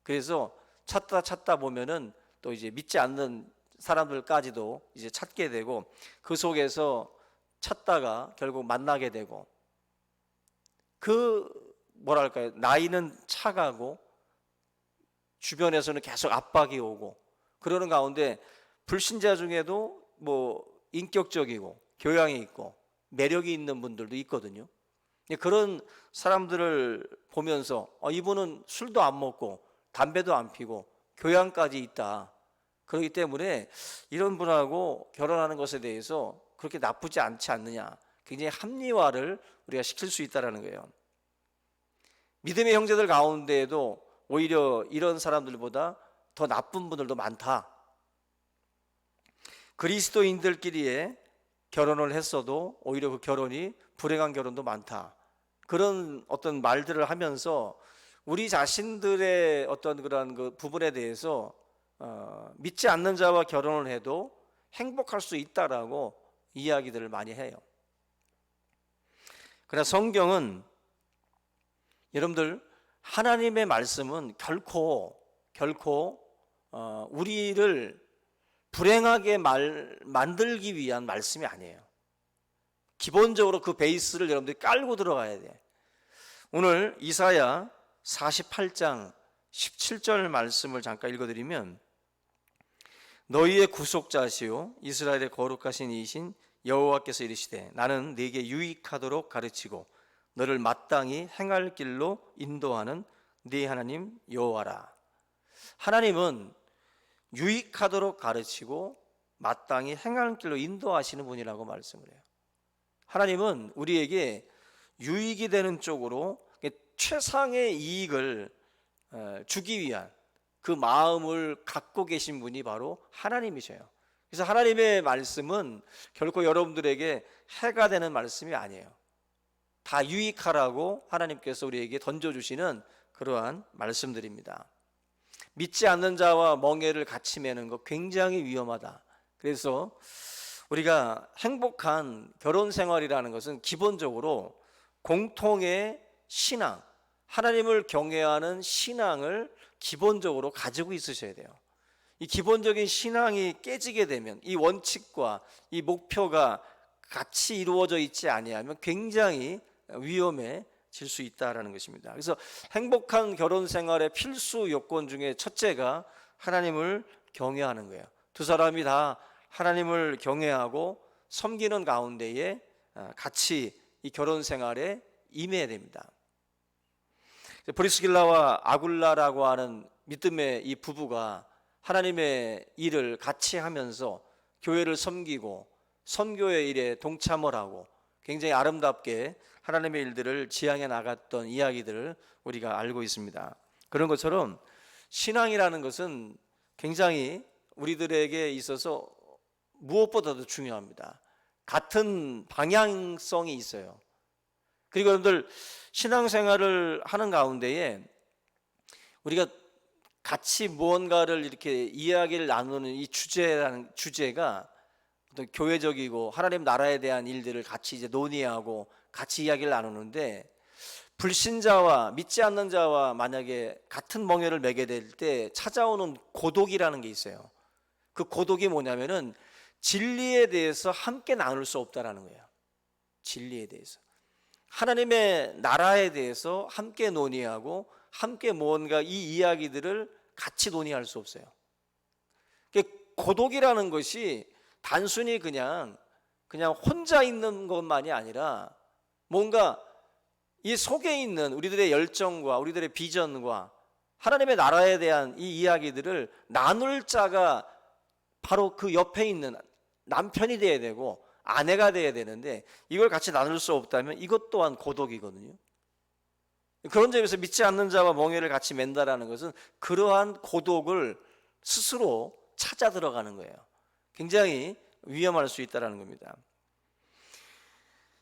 그래서 찾다 보면은 또 이제 믿지 않는 사람들까지도 이제 찾게 되고 그 속에서 찾다가 결국 만나게 되고 뭐랄까요, 나이는 차가고 주변에서는 계속 압박이 오고 그러는 가운데 불신자 중에도 뭐 인격적이고 교양이 있고 매력이 있는 분들도 있거든요. 그런 사람들을 보면서 이분은 술도 안 먹고 담배도 안 피고 교양까지 있다. 그렇기 때문에 이런 분하고 결혼하는 것에 대해서 그렇게 나쁘지 않지 않느냐, 굉장히 합리화를 우리가 시킬 수 있다는 거예요. 믿음의 형제들 가운데에도 오히려 이런 사람들보다 더 나쁜 분들도 많다. 그리스도인들끼리에 결혼을 했어도 오히려 그 결혼이 불행한 결혼도 많다. 그런 어떤 말들을 하면서 우리 자신들의 어떤 그런 그 부분에 대해서 믿지 않는 자와 결혼을 해도 행복할 수 있다라고 이야기들을 많이 해요. 그러나 성경은 여러분들 하나님의 말씀은 결코 우리를 불행하게 만들기 위한 말씀이 아니에요. 기본적으로 그 베이스를 여러분들이 깔고 들어가야 돼. 오늘 이사야 48장 17절 말씀을 잠깐 읽어드리면, 너희의 구속자시요 이스라엘의 거룩하신 이이신 여호와께서 이르시되 나는 네게 유익하도록 가르치고 너를 마땅히 행할 길로 인도하는 네 하나님 여호와라. 하나님은 유익하도록 가르치고 마땅히 행할 길로 인도하시는 분이라고 말씀을 해요. 하나님은 우리에게 유익이 되는 쪽으로 최상의 이익을 주기 위한 그 마음을 갖고 계신 분이 바로 하나님이셔요. 그래서 하나님의 말씀은 결코 여러분들에게 해가 되는 말씀이 아니에요. 다 유익하라고 하나님께서 우리에게 던져주시는 그러한 말씀들입니다. 믿지 않는 자와 멍에를 같이 매는 거 굉장히 위험하다. 그래서 우리가 행복한 결혼 생활이라는 것은 기본적으로 공통의 신앙, 하나님을 경외하는 신앙을 기본적으로 가지고 있으셔야 돼요. 이 기본적인 신앙이 깨지게 되면, 이 원칙과 이 목표가 같이 이루어져 있지 아니하면 굉장히 위험해질 수 있다라는 것입니다. 그래서 행복한 결혼 생활의 필수 요건 중에 첫째가 하나님을 경외하는 거예요. 두 사람이 다 하나님을 경외하고 섬기는 가운데에 같이 이 결혼 생활에 임해야 됩니다. 브리스길라와 아굴라라고 하는 믿음의 이 부부가 하나님의 일을 같이 하면서 교회를 섬기고 선교의 일에 동참을 하고 굉장히 아름답게 하나님의 일들을 지향해 나갔던 이야기들을 우리가 알고 있습니다. 그런 것처럼 신앙이라는 것은 굉장히 우리들에게 있어서 무엇보다도 중요합니다. 같은 방향성이 있어요. 그리고 여러분들 신앙생활을 하는 가운데에 우리가 같이 무언가를 이렇게 이야기를 나누는 이 주제가 어떤 교회적이고 하나님 나라에 대한 일들을 같이 이제 논의하고 같이 이야기를 나누는데, 불신자와 믿지 않는 자와 만약에 같은 멍에를 매게 될 때 찾아오는 고독이라는 게 있어요. 그 고독이 뭐냐면은 진리에 대해서 함께 나눌 수 없다라는 거예요. 진리에 대해서, 하나님의 나라에 대해서 함께 논의하고 함께 무언가 이 이야기들을 같이 논의할 수 없어요. 고독이라는 것이 단순히 그냥 혼자 있는 것만이 아니라 뭔가 이 속에 있는 우리들의 열정과 우리들의 비전과 하나님의 나라에 대한 이 이야기들을 나눌 자가 바로 그 옆에 있는 남편이 돼야 되고 아내가 돼야 되는데, 이걸 같이 나눌 수 없다면 이것 또한 고독이거든요. 그런 점에서 믿지 않는 자와 멍에를 같이 맨다라는 것은 그러한 고독을 스스로 찾아 들어가는 거예요. 굉장히 위험할 수 있다는 겁니다.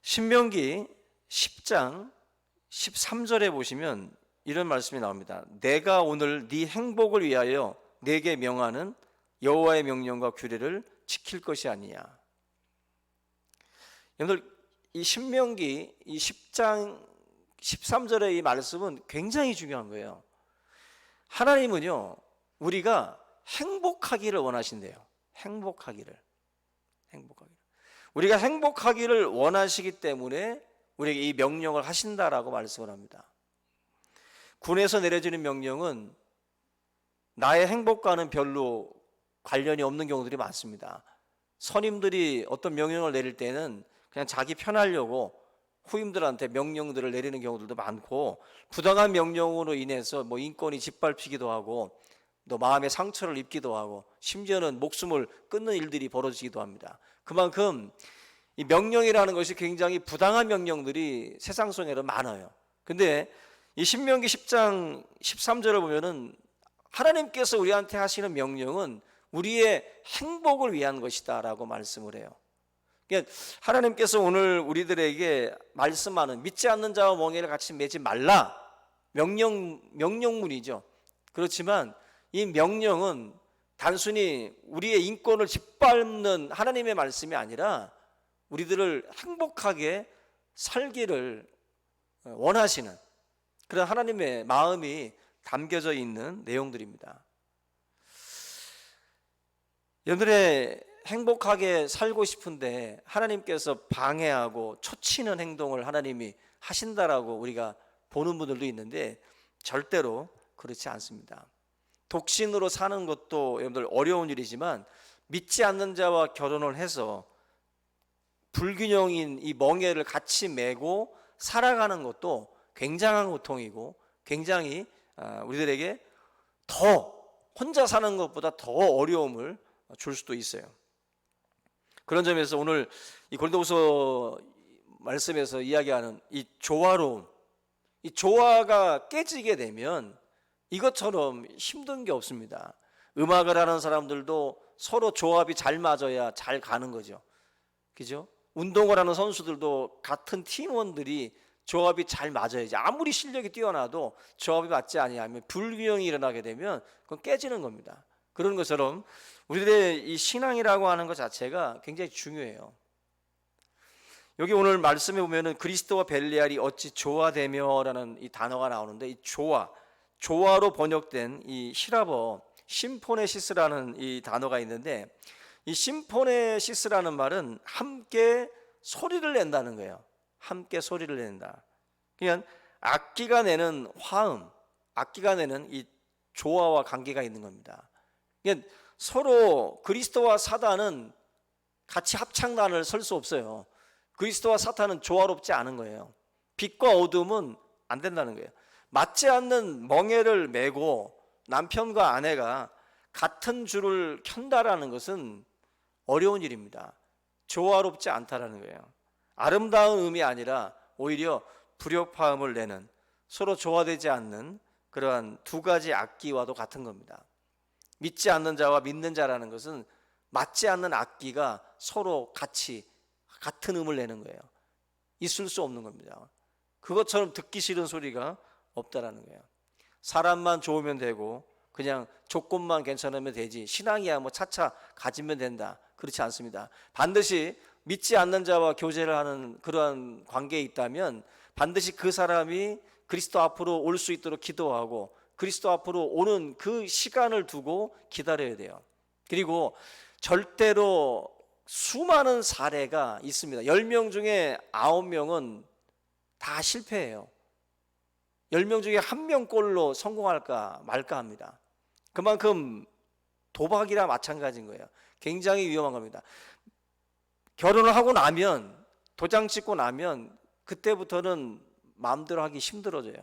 신명기 10장 13절에 보시면 이런 말씀이 나옵니다. 내가 오늘 네 행복을 위하여 네게 명하는 여호와의 명령과 규례를 지킬 것이 아니냐. 여러분들, 이 신명기 이 10장 13절의 이 말씀은 굉장히 중요한 거예요. 하나님은요, 우리가 행복하기를 원하신대요. 행복하기를. 우리가 행복하기를 원하시기 때문에 우리에게 이 명령을 하신다라고 말씀을 합니다. 군에서 내려지는 명령은 나의 행복과는 별로 관련이 없는 경우들이 많습니다. 선임들이 어떤 명령을 내릴 때는 그냥 자기 편하려고 후임들한테 명령들을 내리는 경우들도 많고, 부당한 명령으로 인해서 인권이 짓밟히기도 하고 또 마음의 상처를 입기도 하고 심지어는 목숨을 끊는 일들이 벌어지기도 합니다. 그만큼 이 명령이라는 것이 굉장히 부당한 명령들이 세상 속에는 많아요. 근데 이 신명기 10장 13절을 보면은 하나님께서 우리한테 하시는 명령은 우리의 행복을 위한 것이다 라고 말씀을 해요. 그러니까 하나님께서 오늘 우리들에게 말씀하는 믿지 않는 자와 멍에를 같이 매지 말라, 명령문이죠. 그렇지만 이 명령은 단순히 우리의 인권을 짓밟는 하나님의 말씀이 아니라 우리들을 행복하게 살기를 원하시는 그런 하나님의 마음이 담겨져 있는 내용들입니다. 여러분들의 행복하게 살고 싶은데 하나님께서 방해하고 초치는 행동을 하나님이 하신다라고 우리가 보는 분들도 있는데 절대로 그렇지 않습니다. 독신으로 사는 것도 여러분들 어려운 일이지만 믿지 않는 자와 결혼을 해서 불균형인 이 멍에를 같이 메고 살아가는 것도 굉장한 고통이고 굉장히 우리들에게 더 혼자 사는 것보다 더 어려움을 줄 수도 있어요. 그런 점에서 오늘 이 고린도후서 말씀에서 이야기하는 이 조화로움, 이 조화가 깨지게 되면 이것처럼 힘든 게 없습니다. 음악을 하는 사람들도 서로 조합이 잘 맞아야 잘 가는 거죠. 그죠? 운동을 하는 선수들도 같은 팀원들이 조합이 잘 맞아야지, 아무리 실력이 뛰어나도 조합이 맞지 아니하면 불균형이 일어나게 되면 그건 깨지는 겁니다. 그런 것처럼 우리들의 이 신앙이라고 하는 것 자체가 굉장히 중요해요. 여기 오늘 말씀에 보면은 그리스도와 벨리알이 어찌 조화되며라는 이 단어가 나오는데, 이 조화로 번역된 이 히라버 심포네시스라는 이 단어가 있는데, 이 심포네시스라는 말은 함께 소리를 낸다는 거예요. 함께 소리를 낸다. 그냥 악기가 내는 화음, 악기가 내는 이 조화와 관계가 있는 겁니다. 그러니까 서로 그리스도와 사단은 같이 합창단을 설 수 없어요. 그리스도와 사탄은 조화롭지 않은 거예요. 빛과 어둠은 안 된다는 거예요. 맞지 않는 멍에를 메고 남편과 아내가 같은 줄을 켠다라는 것은 어려운 일입니다. 조화롭지 않다라는 거예요. 아름다운 음이 아니라 오히려 불협화음을 내는, 서로 조화되지 않는 그러한 두 가지 악기와도 같은 겁니다. 믿지 않는 자와 믿는 자라는 것은 맞지 않는 악기가 서로 같이 같은 음을 내는 거예요. 있을 수 없는 겁니다. 그것처럼 듣기 싫은 소리가 없다라는 거예요. 사람만 좋으면 되고 그냥 조건만 괜찮으면 되지, 신앙이야 차차 가지면 된다, 그렇지 않습니다. 반드시 믿지 않는 자와 교제를 하는 그러한 관계에 있다면 반드시 그 사람이 그리스도 앞으로 올 수 있도록 기도하고 그리스도 앞으로 오는 그 시간을 두고 기다려야 돼요. 그리고 절대로 수많은 사례가 있습니다. 10명 중에 9명은 다 실패해요. 10명 중에 1명꼴로 성공할까 말까 합니다. 그만큼 도박이랑 마찬가지인 거예요. 굉장히 위험한 겁니다. 결혼을 하고 나면, 도장 찍고 나면 그때부터는 마음대로 하기 힘들어져요.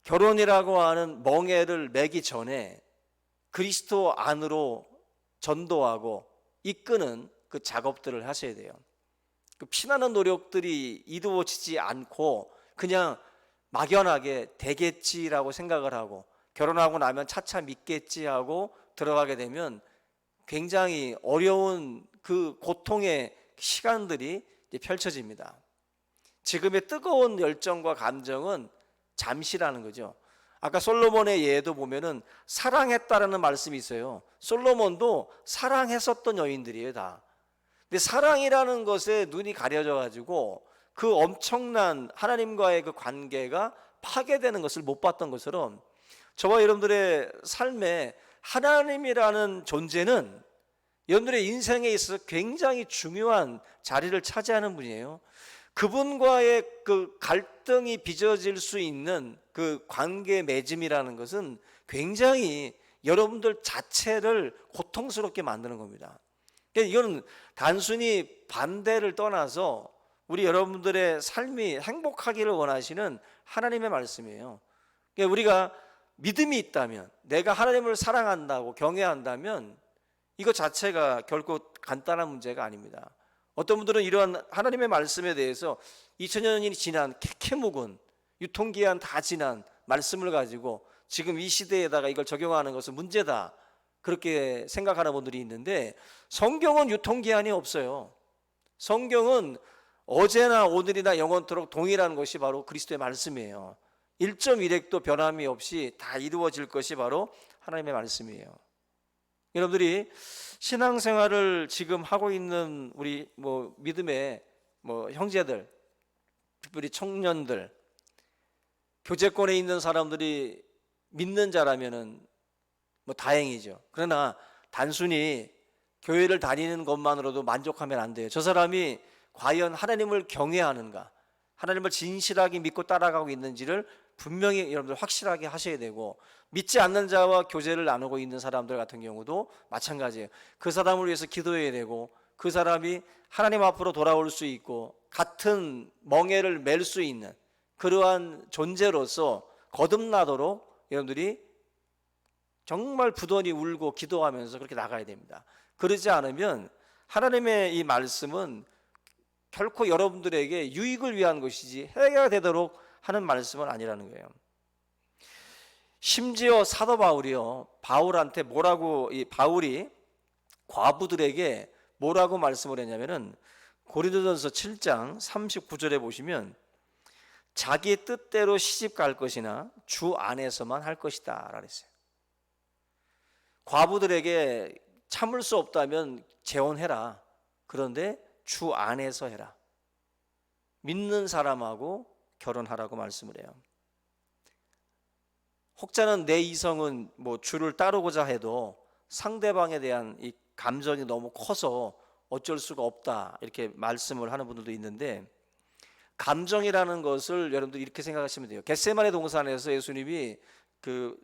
결혼이라고 하는 멍에를 매기 전에 그리스도 안으로 전도하고 이끄는 그 작업들을 하셔야 돼요. 그 피나는 노력들이 이루어지지 않고 그냥 막연하게 되겠지라고 생각을 하고 결혼하고 나면 차차 믿겠지 하고 들어가게 되면 굉장히 어려운 그 고통의 시간들이 이제 펼쳐집니다. 지금의 뜨거운 열정과 감정은 잠시라는 거죠. 아까 솔로몬의 예도 보면은 사랑했다라는 말씀이 있어요. 솔로몬도 사랑했었던 여인들이에요, 다. 근데 사랑이라는 것에 눈이 가려져 가지고 그 엄청난 하나님과의 그 관계가 파괴되는 것을 못 봤던 것처럼 저와 여러분들의 삶에 하나님이라는 존재는 여러분들의 인생에 있어서 굉장히 중요한 자리를 차지하는 분이에요. 그분과의 그 갈등이 빚어질 수 있는 그 관계 맺음이라는 것은 굉장히 여러분들 자체를 고통스럽게 만드는 겁니다. 이거는 단순히 반대를 떠나서 우리 여러분들의 삶이 행복하기를 원하시는 하나님의 말씀이에요. 우리가 믿음이 있다면, 내가 하나님을 사랑한다고 경외한다면 이거 자체가 결코 간단한 문제가 아닙니다. 어떤 분들은 이러한 하나님의 말씀에 대해서 2000년이 지난 캐캐묵은 유통기한 다 지난 말씀을 가지고 지금 이 시대에다가 이걸 적용하는 것은 문제다, 그렇게 생각하는 분들이 있는데 성경은 유통기한이 없어요. 성경은 어제나 오늘이나 영원토록 동일한 것이 바로 그리스도의 말씀이에요. 1.1획도 변함이 없이 다 이루어질 것이 바로 하나님의 말씀이에요. 여러분들이 신앙생활을 지금 하고 있는 우리 믿음의 형제들, 특별히 청년들, 교제권에 있는 사람들이 믿는 자라면은 다행이죠. 그러나 단순히 교회를 다니는 것만으로도 만족하면 안 돼요. 저 사람이 과연 하나님을 경외하는가, 하나님을 진실하게 믿고 따라가고 있는지를 분명히 여러분들 확실하게 하셔야 되고, 믿지 않는 자와 교제를 나누고 있는 사람들 같은 경우도 마찬가지예요. 그 사람을 위해서 기도해야 되고, 그 사람이 하나님 앞으로 돌아올 수 있고 같은 멍에를 맬 수 있는 그러한 존재로서 거듭나도록 여러분들이 정말 부단히 울고 기도하면서 그렇게 나가야 됩니다. 그러지 않으면 하나님의 이 말씀은 결코 여러분들에게 유익을 위한 것이지 해가 되도록 하는 말씀은 아니라는 거예요. 심지어 사도 바울이요, 바울한테 바울이 과부들에게 뭐라고 말씀을 했냐면은 고린도전서 7장 39절에 보시면 자기 뜻대로 시집 갈 것이나 주 안에서만 할 것이다 라고 했어요. 과부들에게 참을 수 없다면 재혼해라. 그런데 주 안에서 해라. 믿는 사람하고 결혼하라고 말씀을 해요. 혹자는 내 이성은 주를 따르고자 해도 상대방에 대한 이 감정이 너무 커서 어쩔 수가 없다, 이렇게 말씀을 하는 분들도 있는데, 감정이라는 것을 여러분들 이렇게 생각하시면 돼요. 겟세마네 동산에서 예수님이 그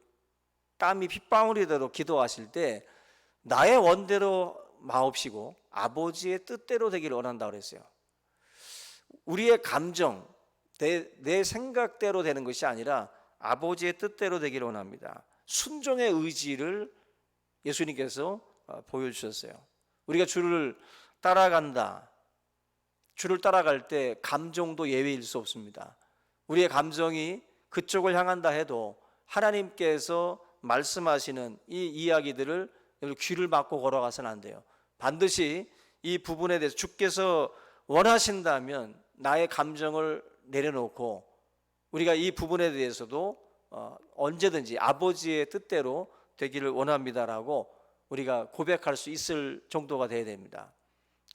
땀이 핏방울이대로 기도하실 때 나의 원대로 마옵시고 아버지의 뜻대로 되기를 원한다고 그랬어요. 우리의 감정, 내 생각대로 되는 것이 아니라 아버지의 뜻대로 되기를 원합니다. 순종의 의지를 예수님께서 보여주셨어요. 우리가 주를 따라간다, 주를 따라갈 때 감정도 예외일 수 없습니다. 우리의 감정이 그쪽을 향한다 해도 하나님께서 말씀하시는 이 이야기들을 귀를 막고 걸어가서는 안 돼요. 반드시 이 부분에 대해서 주께서 원하신다면 나의 감정을 내려놓고 우리가 이 부분에 대해서도 언제든지 아버지의 뜻대로 되기를 원합니다라고 우리가 고백할 수 있을 정도가 돼야 됩니다.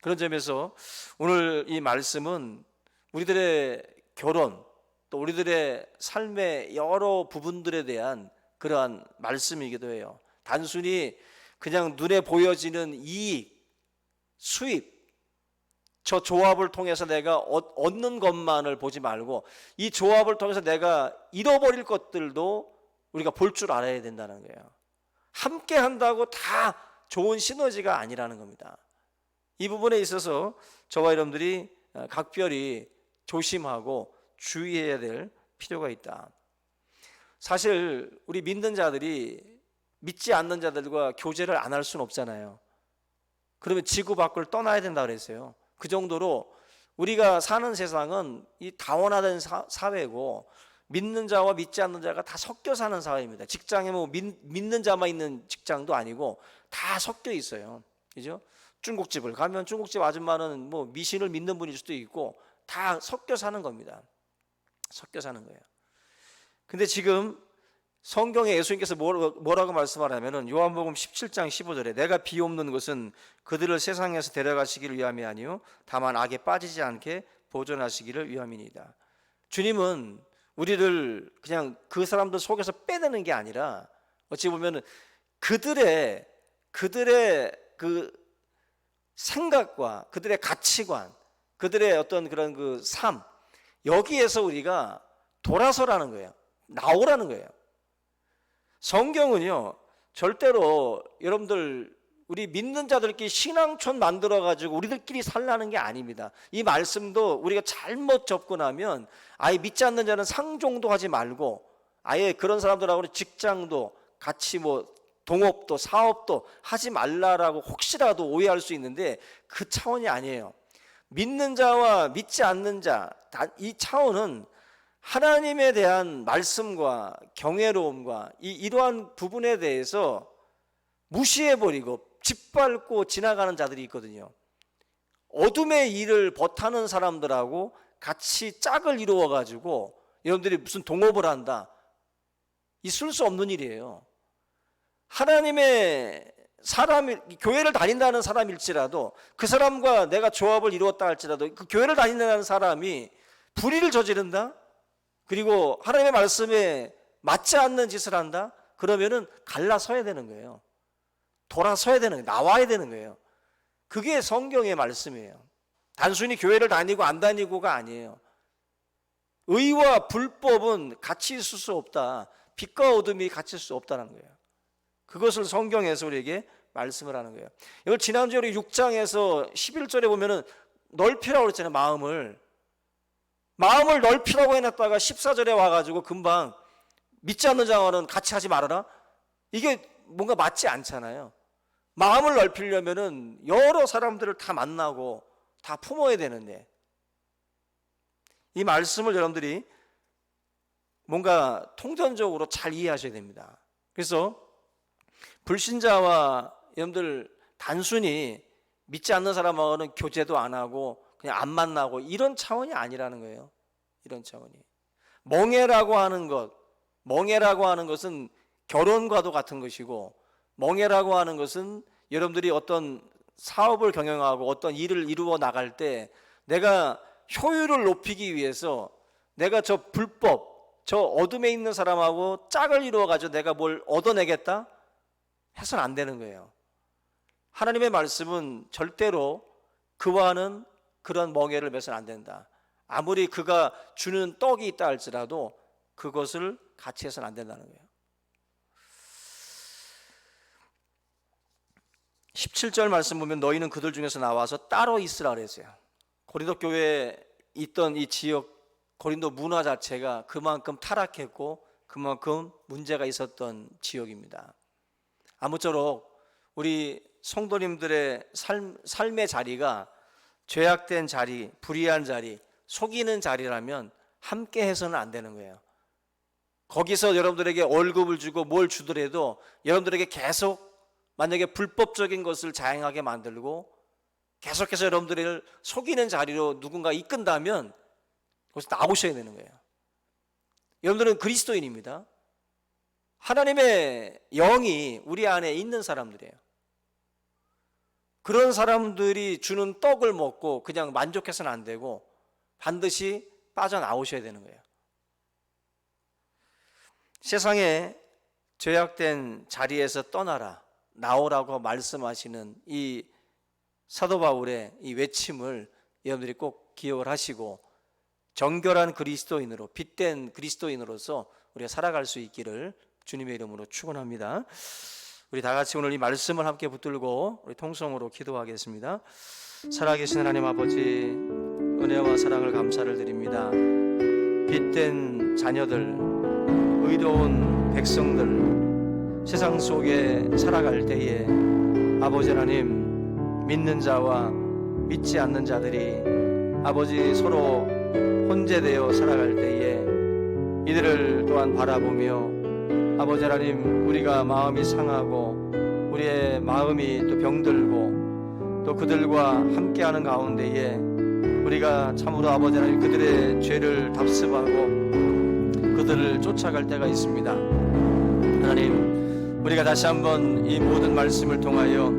그런 점에서 오늘 이 말씀은 우리들의 결혼, 또 우리들의 삶의 여러 부분들에 대한 그러한 말씀이기도 해요. 단순히 그냥 눈에 보여지는 이익, 수입, 저 조합을 통해서 내가 얻는 것만을 보지 말고 이 조합을 통해서 내가 잃어버릴 것들도 우리가 볼 줄 알아야 된다는 거예요. 함께 한다고 다 좋은 시너지가 아니라는 겁니다. 이 부분에 있어서 저와 여러분들이 각별히 조심하고 주의해야 될 필요가 있다. 사실 우리 믿는 자들이 믿지 않는 자들과 교제를 안 할 수는 없잖아요. 그러면 지구 밖을 떠나야 된다 그랬어요. 그 정도로 우리가 사는 세상은 이 다원화된 사회고, 믿는 자와 믿지 않는 자가 다 섞여 사는 사회입니다. 직장에 뭐 믿는 자만 있는 직장도 아니고 다 섞여 있어요. 그죠? 중국집을 가면 중국집 아줌마는 뭐 미신을 믿는 분일 수도 있고, 다 섞여 사는 겁니다. 섞여 사는 거예요. 근데 지금 성경에 예수님께서 뭐라고 말씀하냐면은 요한복음 17장 15절에 내가 비옵는 것은 그들을 세상에서 데려가시기를 위함이 아니요 다만 악에 빠지지 않게 보존하시기를 위함이니이다. 주님은 우리를 그냥 그 사람들 속에서 빼내는 게 아니라 어찌 보면은 그들의 그 생각과 그들의 가치관, 그들의 어떤 그런 그 삶, 여기에서 우리가 돌아서라는 거예요. 나오라는 거예요. 성경은요, 절대로 여러분들 우리 믿는 자들끼리 신앙촌 만들어 가지고 우리들끼리 살라는 게 아닙니다. 이 말씀도 우리가 잘못 접근하면 아예 믿지 않는 자는 상종도 하지 말고, 아예 그런 사람들하고는 직장도 같이 뭐 동업도 사업도 하지 말라라고 혹시라도 오해할 수 있는데, 그 차원이 아니에요. 믿는 자와 믿지 않는 자, 이 차원은 하나님에 대한 말씀과 경외로움과 이러한 부분에 대해서 무시해버리고 짓밟고 지나가는 자들이 있거든요. 어둠의 일을 버타는 사람들하고 같이 짝을 이루어가지고 여러분들이 무슨 동업을 한다, 있을 수 없는 일이에요. 하나님의 사람이, 교회를 다닌다는 사람일지라도, 그 사람과 내가 조합을 이루었다 할지라도, 그 교회를 다닌다는 사람이 불의를 저지른다, 그리고 하나님의 말씀에 맞지 않는 짓을 한다, 그러면은 갈라서야 되는 거예요. 돌아서야 되는 거예요. 나와야 되는 거예요. 그게 성경의 말씀이에요. 단순히 교회를 다니고 안 다니고가 아니에요. 의와 불법은 같이 있을 수 없다. 빛과 어둠이 같이 있을 수 없다는 거예요. 그것을 성경에서 우리에게 말씀을 하는 거예요. 이걸 지난주에 우리 6장에서 11절에 보면은 넓히라고 그랬잖아요. 마음을 넓히라고 해놨다가 14절에 와가지고 금방 믿지 않는 자와는 같이 하지 말아라. 이게 뭔가 맞지 않잖아요. 마음을 넓히려면은 여러 사람들을 다 만나고 다 품어야 되는데, 이 말씀을 여러분들이 뭔가 통전적으로 잘 이해하셔야 됩니다. 그래서 불신자와 여러분들 단순히 믿지 않는 사람하고는 교제도 안 하고 그냥 안 만나고 이런 차원이 아니라는 거예요. 이런 차원이. 멍해라고 하는 것은 결혼과도 같은 것이고, 멍해라고 하는 것은 여러분들이 어떤 사업을 경영하고 어떤 일을 이루어 나갈 때 내가 효율을 높이기 위해서 내가 저 불법, 저 어둠에 있는 사람하고 짝을 이루어 가지고 내가 뭘 얻어내겠다 해서는 안 되는 거예요. 하나님의 말씀은 절대로 그와는 그런 멍해를 맺어서는 안 된다. 아무리 그가 주는 떡이 있다 할지라도 그것을 같이 해서는 안 된다는 거예요. 17절 말씀 보면 너희는 그들 중에서 나와서 따로 있으라 그랬어요. 고린도 교회에 있던 이 지역, 고린도 문화 자체가 그만큼 타락했고 그만큼 문제가 있었던 지역입니다. 아무쪼록 우리 성도님들의 삶의 자리가 죄악된 자리, 불의한 자리, 속이는 자리라면 함께 해서는 안 되는 거예요. 거기서 여러분들에게 월급을 주고 뭘 주더라도 여러분들에게 계속 만약에 불법적인 것을 자행하게 만들고 계속해서 여러분들을 속이는 자리로 누군가 이끈다면 거기서 나오셔야 되는 거예요. 여러분들은 그리스도인입니다. 하나님의 영이 우리 안에 있는 사람들이에요. 그런 사람들이 주는 떡을 먹고 그냥 만족해서는 안 되고 반드시 빠져나오셔야 되는 거예요. 세상에 죄악된 자리에서 떠나라, 나오라고 말씀하시는 이 사도 바울의 이 외침을 여러분들이 꼭 기억을 하시고 정결한 그리스도인으로, 빛된 그리스도인으로서 우리가 살아갈 수 있기를 주님의 이름으로 축원합니다. 우리 다 같이 오늘 이 말씀을 함께 붙들고 우리 통성으로 기도하겠습니다. 살아계신 하나님 아버지, 은혜와 사랑을 감사를 드립니다. 빛된 자녀들, 의로운 백성들, 세상 속에 살아갈 때에 아버지 하나님, 믿는 자와 믿지 않는 자들이 아버지 서로 혼재되어 살아갈 때에 이들을 또한 바라보며 아버지 하나님, 우리가 마음이 상하고 우리의 마음이 또 병들고 또 그들과 함께하는 가운데에 우리가 참으로 아버지 하나님 그들의 죄를 답습하고 그들을 쫓아갈 때가 있습니다. 하나님, 우리가 다시 한번 이 모든 말씀을 통하여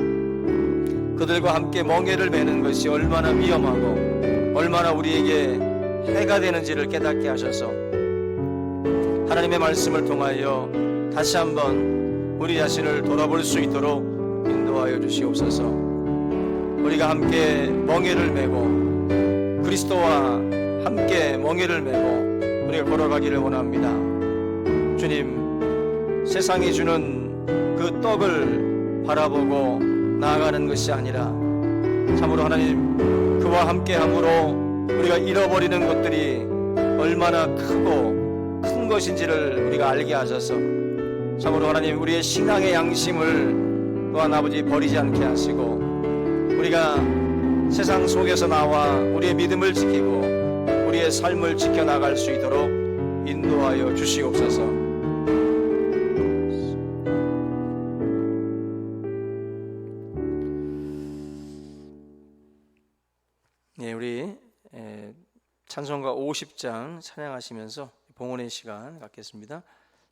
그들과 함께 멍에를 매는 것이 얼마나 위험하고 얼마나 우리에게 해가 되는지를 깨닫게 하셔서 하나님의 말씀을 통하여 다시 한번 우리 자신을 돌아볼 수 있도록 인도하여 주시옵소서. 우리가 함께 멍에를 메고 그리스도와 함께 멍에를 메고 우리가 걸어가기를 원합니다. 주님, 세상이 주는 그 떡을 바라보고 나아가는 것이 아니라 참으로 하나님, 그와 함께함으로 우리가 잃어버리는 것들이 얼마나 크고 큰 것인지를 우리가 알게 하셔서 참으로 하나님, 우리의 신앙의 양심을 또한 아버지 버리지 않게 하시고 우리가 세상 속에서 나와 우리의 믿음을 지키고 우리의 삶을 지켜나갈 수 있도록 인도하여 주시옵소서. 네, 우리 찬송가 50장 찬양하시면서 봉헌의 시간 갖겠습니다.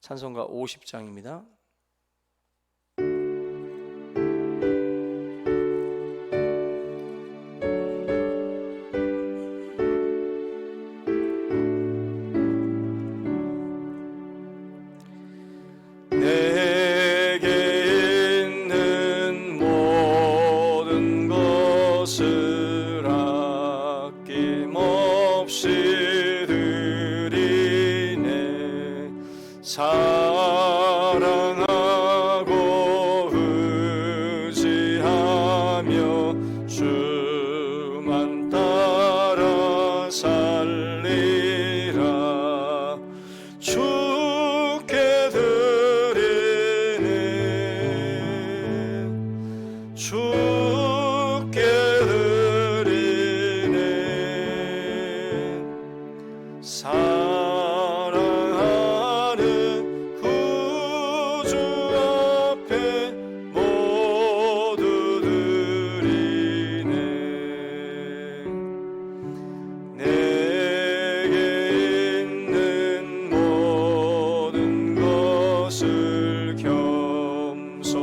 찬송가 50장입니다. 내게 있는 모든 것을 아낌없이 드리네. 사랑하고 의지하며 주만 따라 살리라. 주께 드리네. 주께 드리네. 사랑하는 구주 앞에 모두 드리네. 내게 있는 모든 것을 겸손하게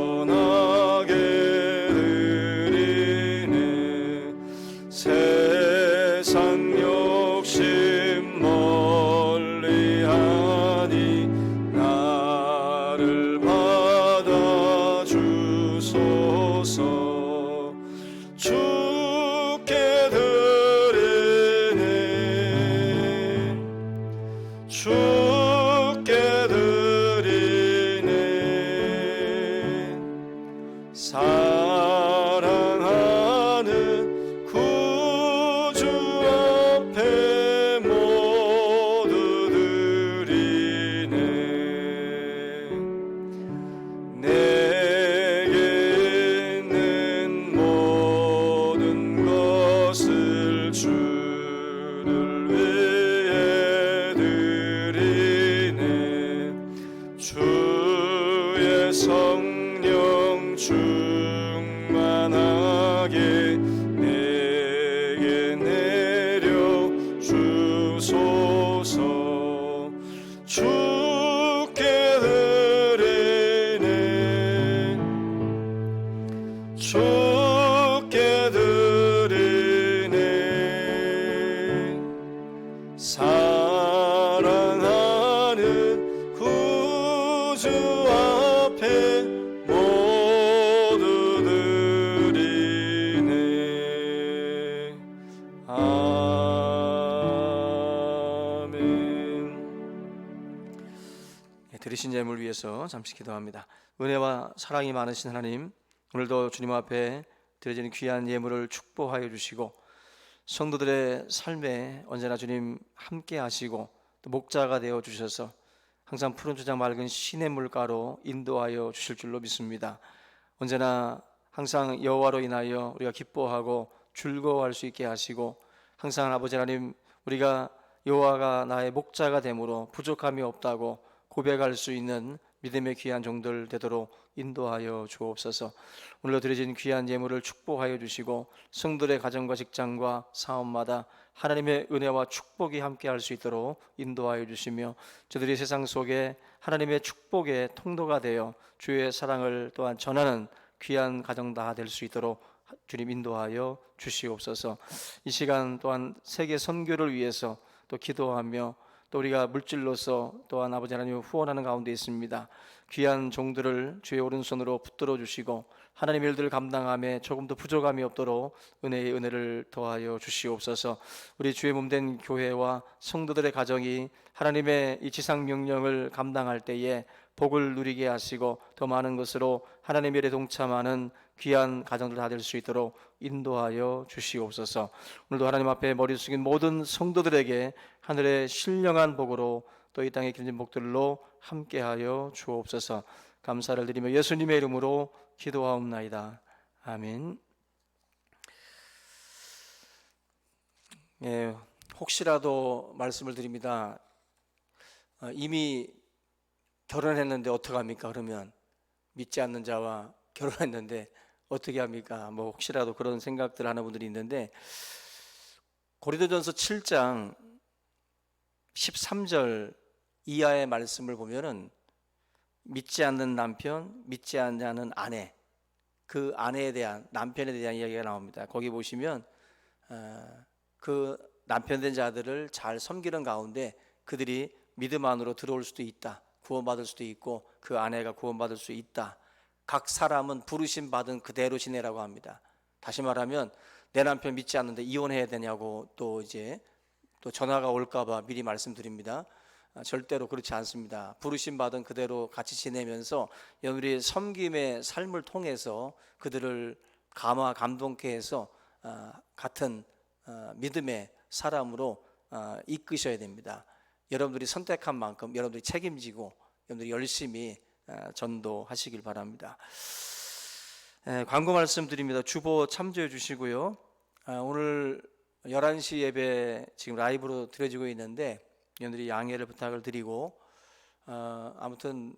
드리네. 세상 욕심 멀리하니 나를 받아주소서. 주께 드리네. 주께 드리네. 사랑하는 구주 앞에 모두 드리네. 내게 있는 모든 것을 주를 위해 드리네. 주의 성령 충만하게 내게 내려 주소서. 주께 드리네. 주께 드리네. 사랑하는 구주 앞에 모두 드리네. 아멘. 드리신 예물 위해서 잠시 기도합니다. 은혜와 사랑이 많으신 하나님, 오늘도 주님 앞에 드려지는 귀한 예물을 축복하여 주시고 성도들의 삶에 언제나 주님 함께 하시고 또 목자가 되어 주셔서 항상 푸른 초장 맑은 신의 물가로 인도하여 주실 줄로 믿습니다. 언제나 항상 여호와로 인하여 우리가 기뻐하고 즐거워할 수 있게 하시고 항상 아버지 하나님, 우리가 여호와가 나의 목자가 되므로 부족함이 없다고 고백할 수 있는 믿음의 귀한 종들 되도록 인도하여 주옵소서. 오늘로 드려진 귀한 예물을 축복하여 주시고 성들의 가정과 직장과 사업마다 하나님의 은혜와 축복이 함께 할 수 있도록 인도하여 주시며 저들이 세상 속에 하나님의 축복의 통로가 되어 주의 사랑을 또한 전하는 귀한 가정 다 될 수 있도록 주님 인도하여 주시옵소서. 이 시간 또한 세계 선교를 위해서 또 기도하며 또 우리가 물질로서 또한 아버지 하나님 후원하는 가운데 있습니다. 귀한 종들을 주의 오른손으로 붙들어 주시고 하나님의 일들을 감당함에 조금도 부족함이 없도록 은혜의 은혜를 더하여 주시옵소서. 우리 주의 몸된 교회와 성도들의 가정이 하나님의 이 지상 명령을 감당할 때에 복을 누리게 하시고 더 많은 것으로 하나님의 일에 동참하는 귀한 가정들 다 될 수 있도록 인도하여 주시옵소서. 오늘도 하나님 앞에 머리 숙인 모든 성도들에게 하늘의 신령한 복으로 또 이 땅의 길진 복들로 함께하여 주옵소서. 감사를 드리며 예수님의 이름으로 기도하옵나이다. 아멘. 혹시라도 말씀을 드립니다. 이미 결혼했는데 어떡합니까? 그러면 믿지 않는 자와 결혼했는데 어떻게 합니까? 뭐 혹시라도 그런 생각들 하는 분들이 있는데 고린도전서 7장 13절 이하의 말씀을 보면은 믿지 않는 남편, 믿지 않는 아내, 그 아내에 대한, 남편에 대한 이야기가 나옵니다. 거기 보시면 그 남편 된 자들을 잘 섬기는 가운데 그들이 믿음 안으로 들어올 수도 있다, 구원받을 수도 있고 그 아내가 구원받을 수 있다. 각 사람은 부르심 받은 그대로 지내라고 합니다. 다시 말하면 내 남편 믿지 않는데 이혼해야 되냐고 또 전화가 올까봐 미리 말씀드립니다. 절대로 그렇지 않습니다. 부르심 받은 그대로 같이 지내면서 우리 섬김의 삶을 통해서 그들을 감동케 해서 같은 믿음의 사람으로 이끄셔야 됩니다. 여러분들이 선택한 만큼 여러분들이 책임지고 여러분들이 열심히 전도하시길 바랍니다. 광고 말씀드립니다. 주보 참조해 주시고요. 오늘 11시 예배 지금 라이브로 드려지고 있는데 여러분들이 양해를 부탁을 드리고 아무튼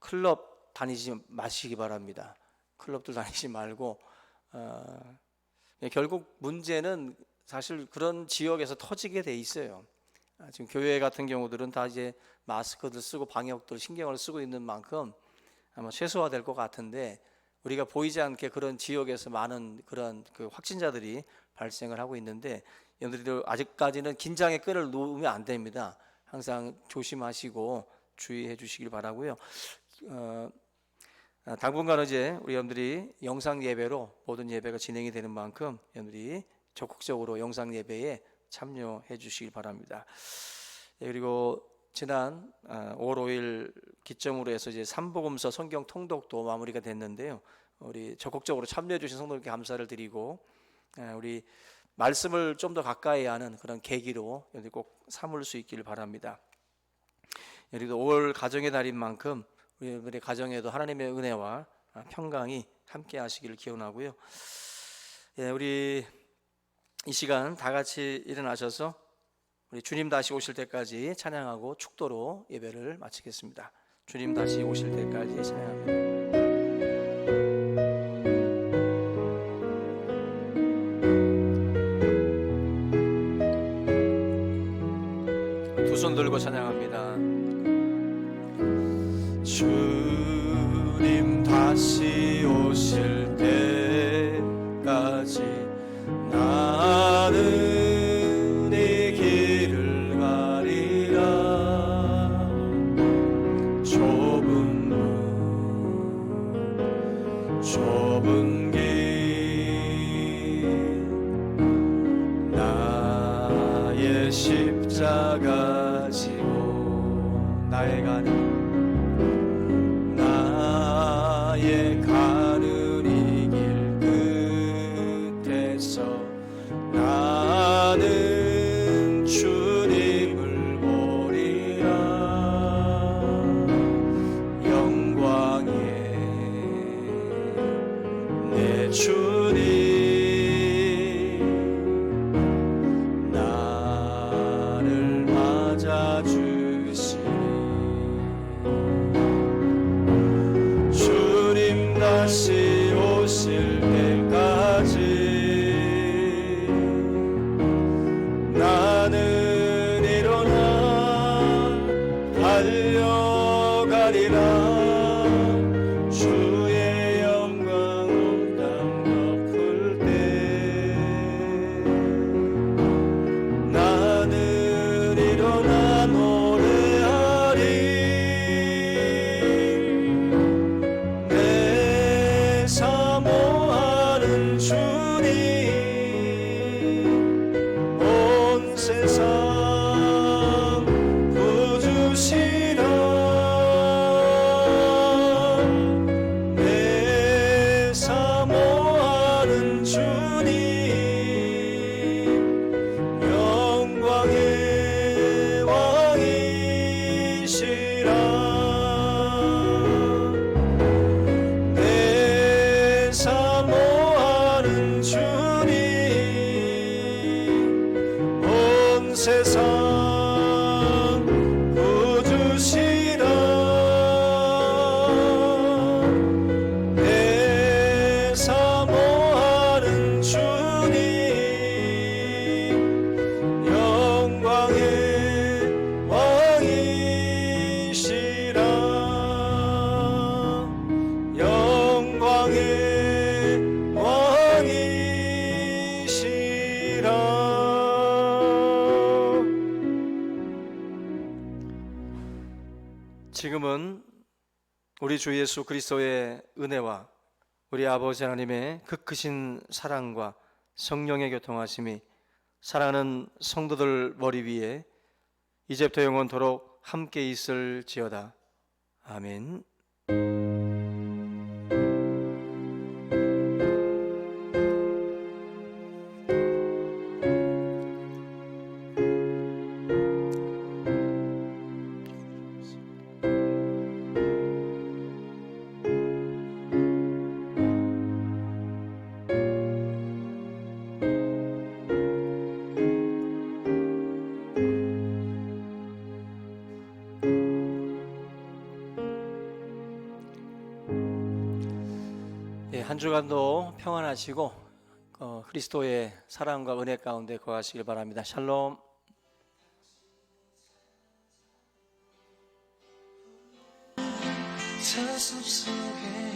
클럽 다니지 마시기 바랍니다. 클럽들 다니지 말고 결국 문제는 사실 그런 지역에서 터지게 돼 있어요. 지금 교회 같은 경우들은 다 이제 마스크들 쓰고 방역들 신경을 쓰고 있는 만큼 아마 최소화될 것 같은데 우리가 보이지 않게 그런 지역에서 많은 그런 그 확진자들이 발생을 하고 있는데 여러분들이 아직까지는 긴장의 끈을 놓으면 안 됩니다. 항상 조심하시고 주의해 주시길 바라고요. 당분간은 이제 우리 여러분들이 영상 예배로 모든 예배가 진행이 되는 만큼 여러분들이 적극적으로 영상 예배에 참여해 주시길 바랍니다. 그리고 지난 5월 5일 기점으로 해서 이제 삼복음서 성경 통독도 마무리가 됐는데요. 우리 적극적으로 참여해 주신 성도님께 감사를 드리고 우리 말씀을 좀 더 가까이 하는 그런 계기로 여러분들 꼭 삼을 수 있기를 바랍니다. 그리고 5월 가정의 달인 만큼 우리 가정에도 하나님의 은혜와 평강이 함께 하시기를 기원하고요. 우리 이 시간 다 같이 일어나셔서 우리 주님 다시 오실 때까지 찬양하고 축도로 예배를 마치겠습니다. 주님 다시 오실 때까지 찬양합니다. 두 손 들고 찬양합니다. 주님 다시 오실 때까지 나는 이 길을 가리라. 좁은 문 좁은 길 나의 십자가 지고 나의 가는 온 세상 부주시라 내 사모하는 주님 영광의 왕이시라 영광의 왕이시라. 지금은 우리 주 예수 그리스도의 은혜와 우리 아버지 하나님의 그 크신 사랑과 성령의 교통하심이 사랑하는 성도들 머리 위에 이제부터 영원토록 함께 있을지어다. 아멘. 한 주간도 평안하시고 그리스도의 사랑과 은혜 가운데 거하시길 바랍니다. 샬롬. 사슴 속에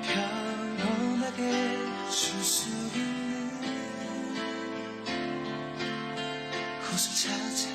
평온하게 쉴 수 있는 곳을 찾아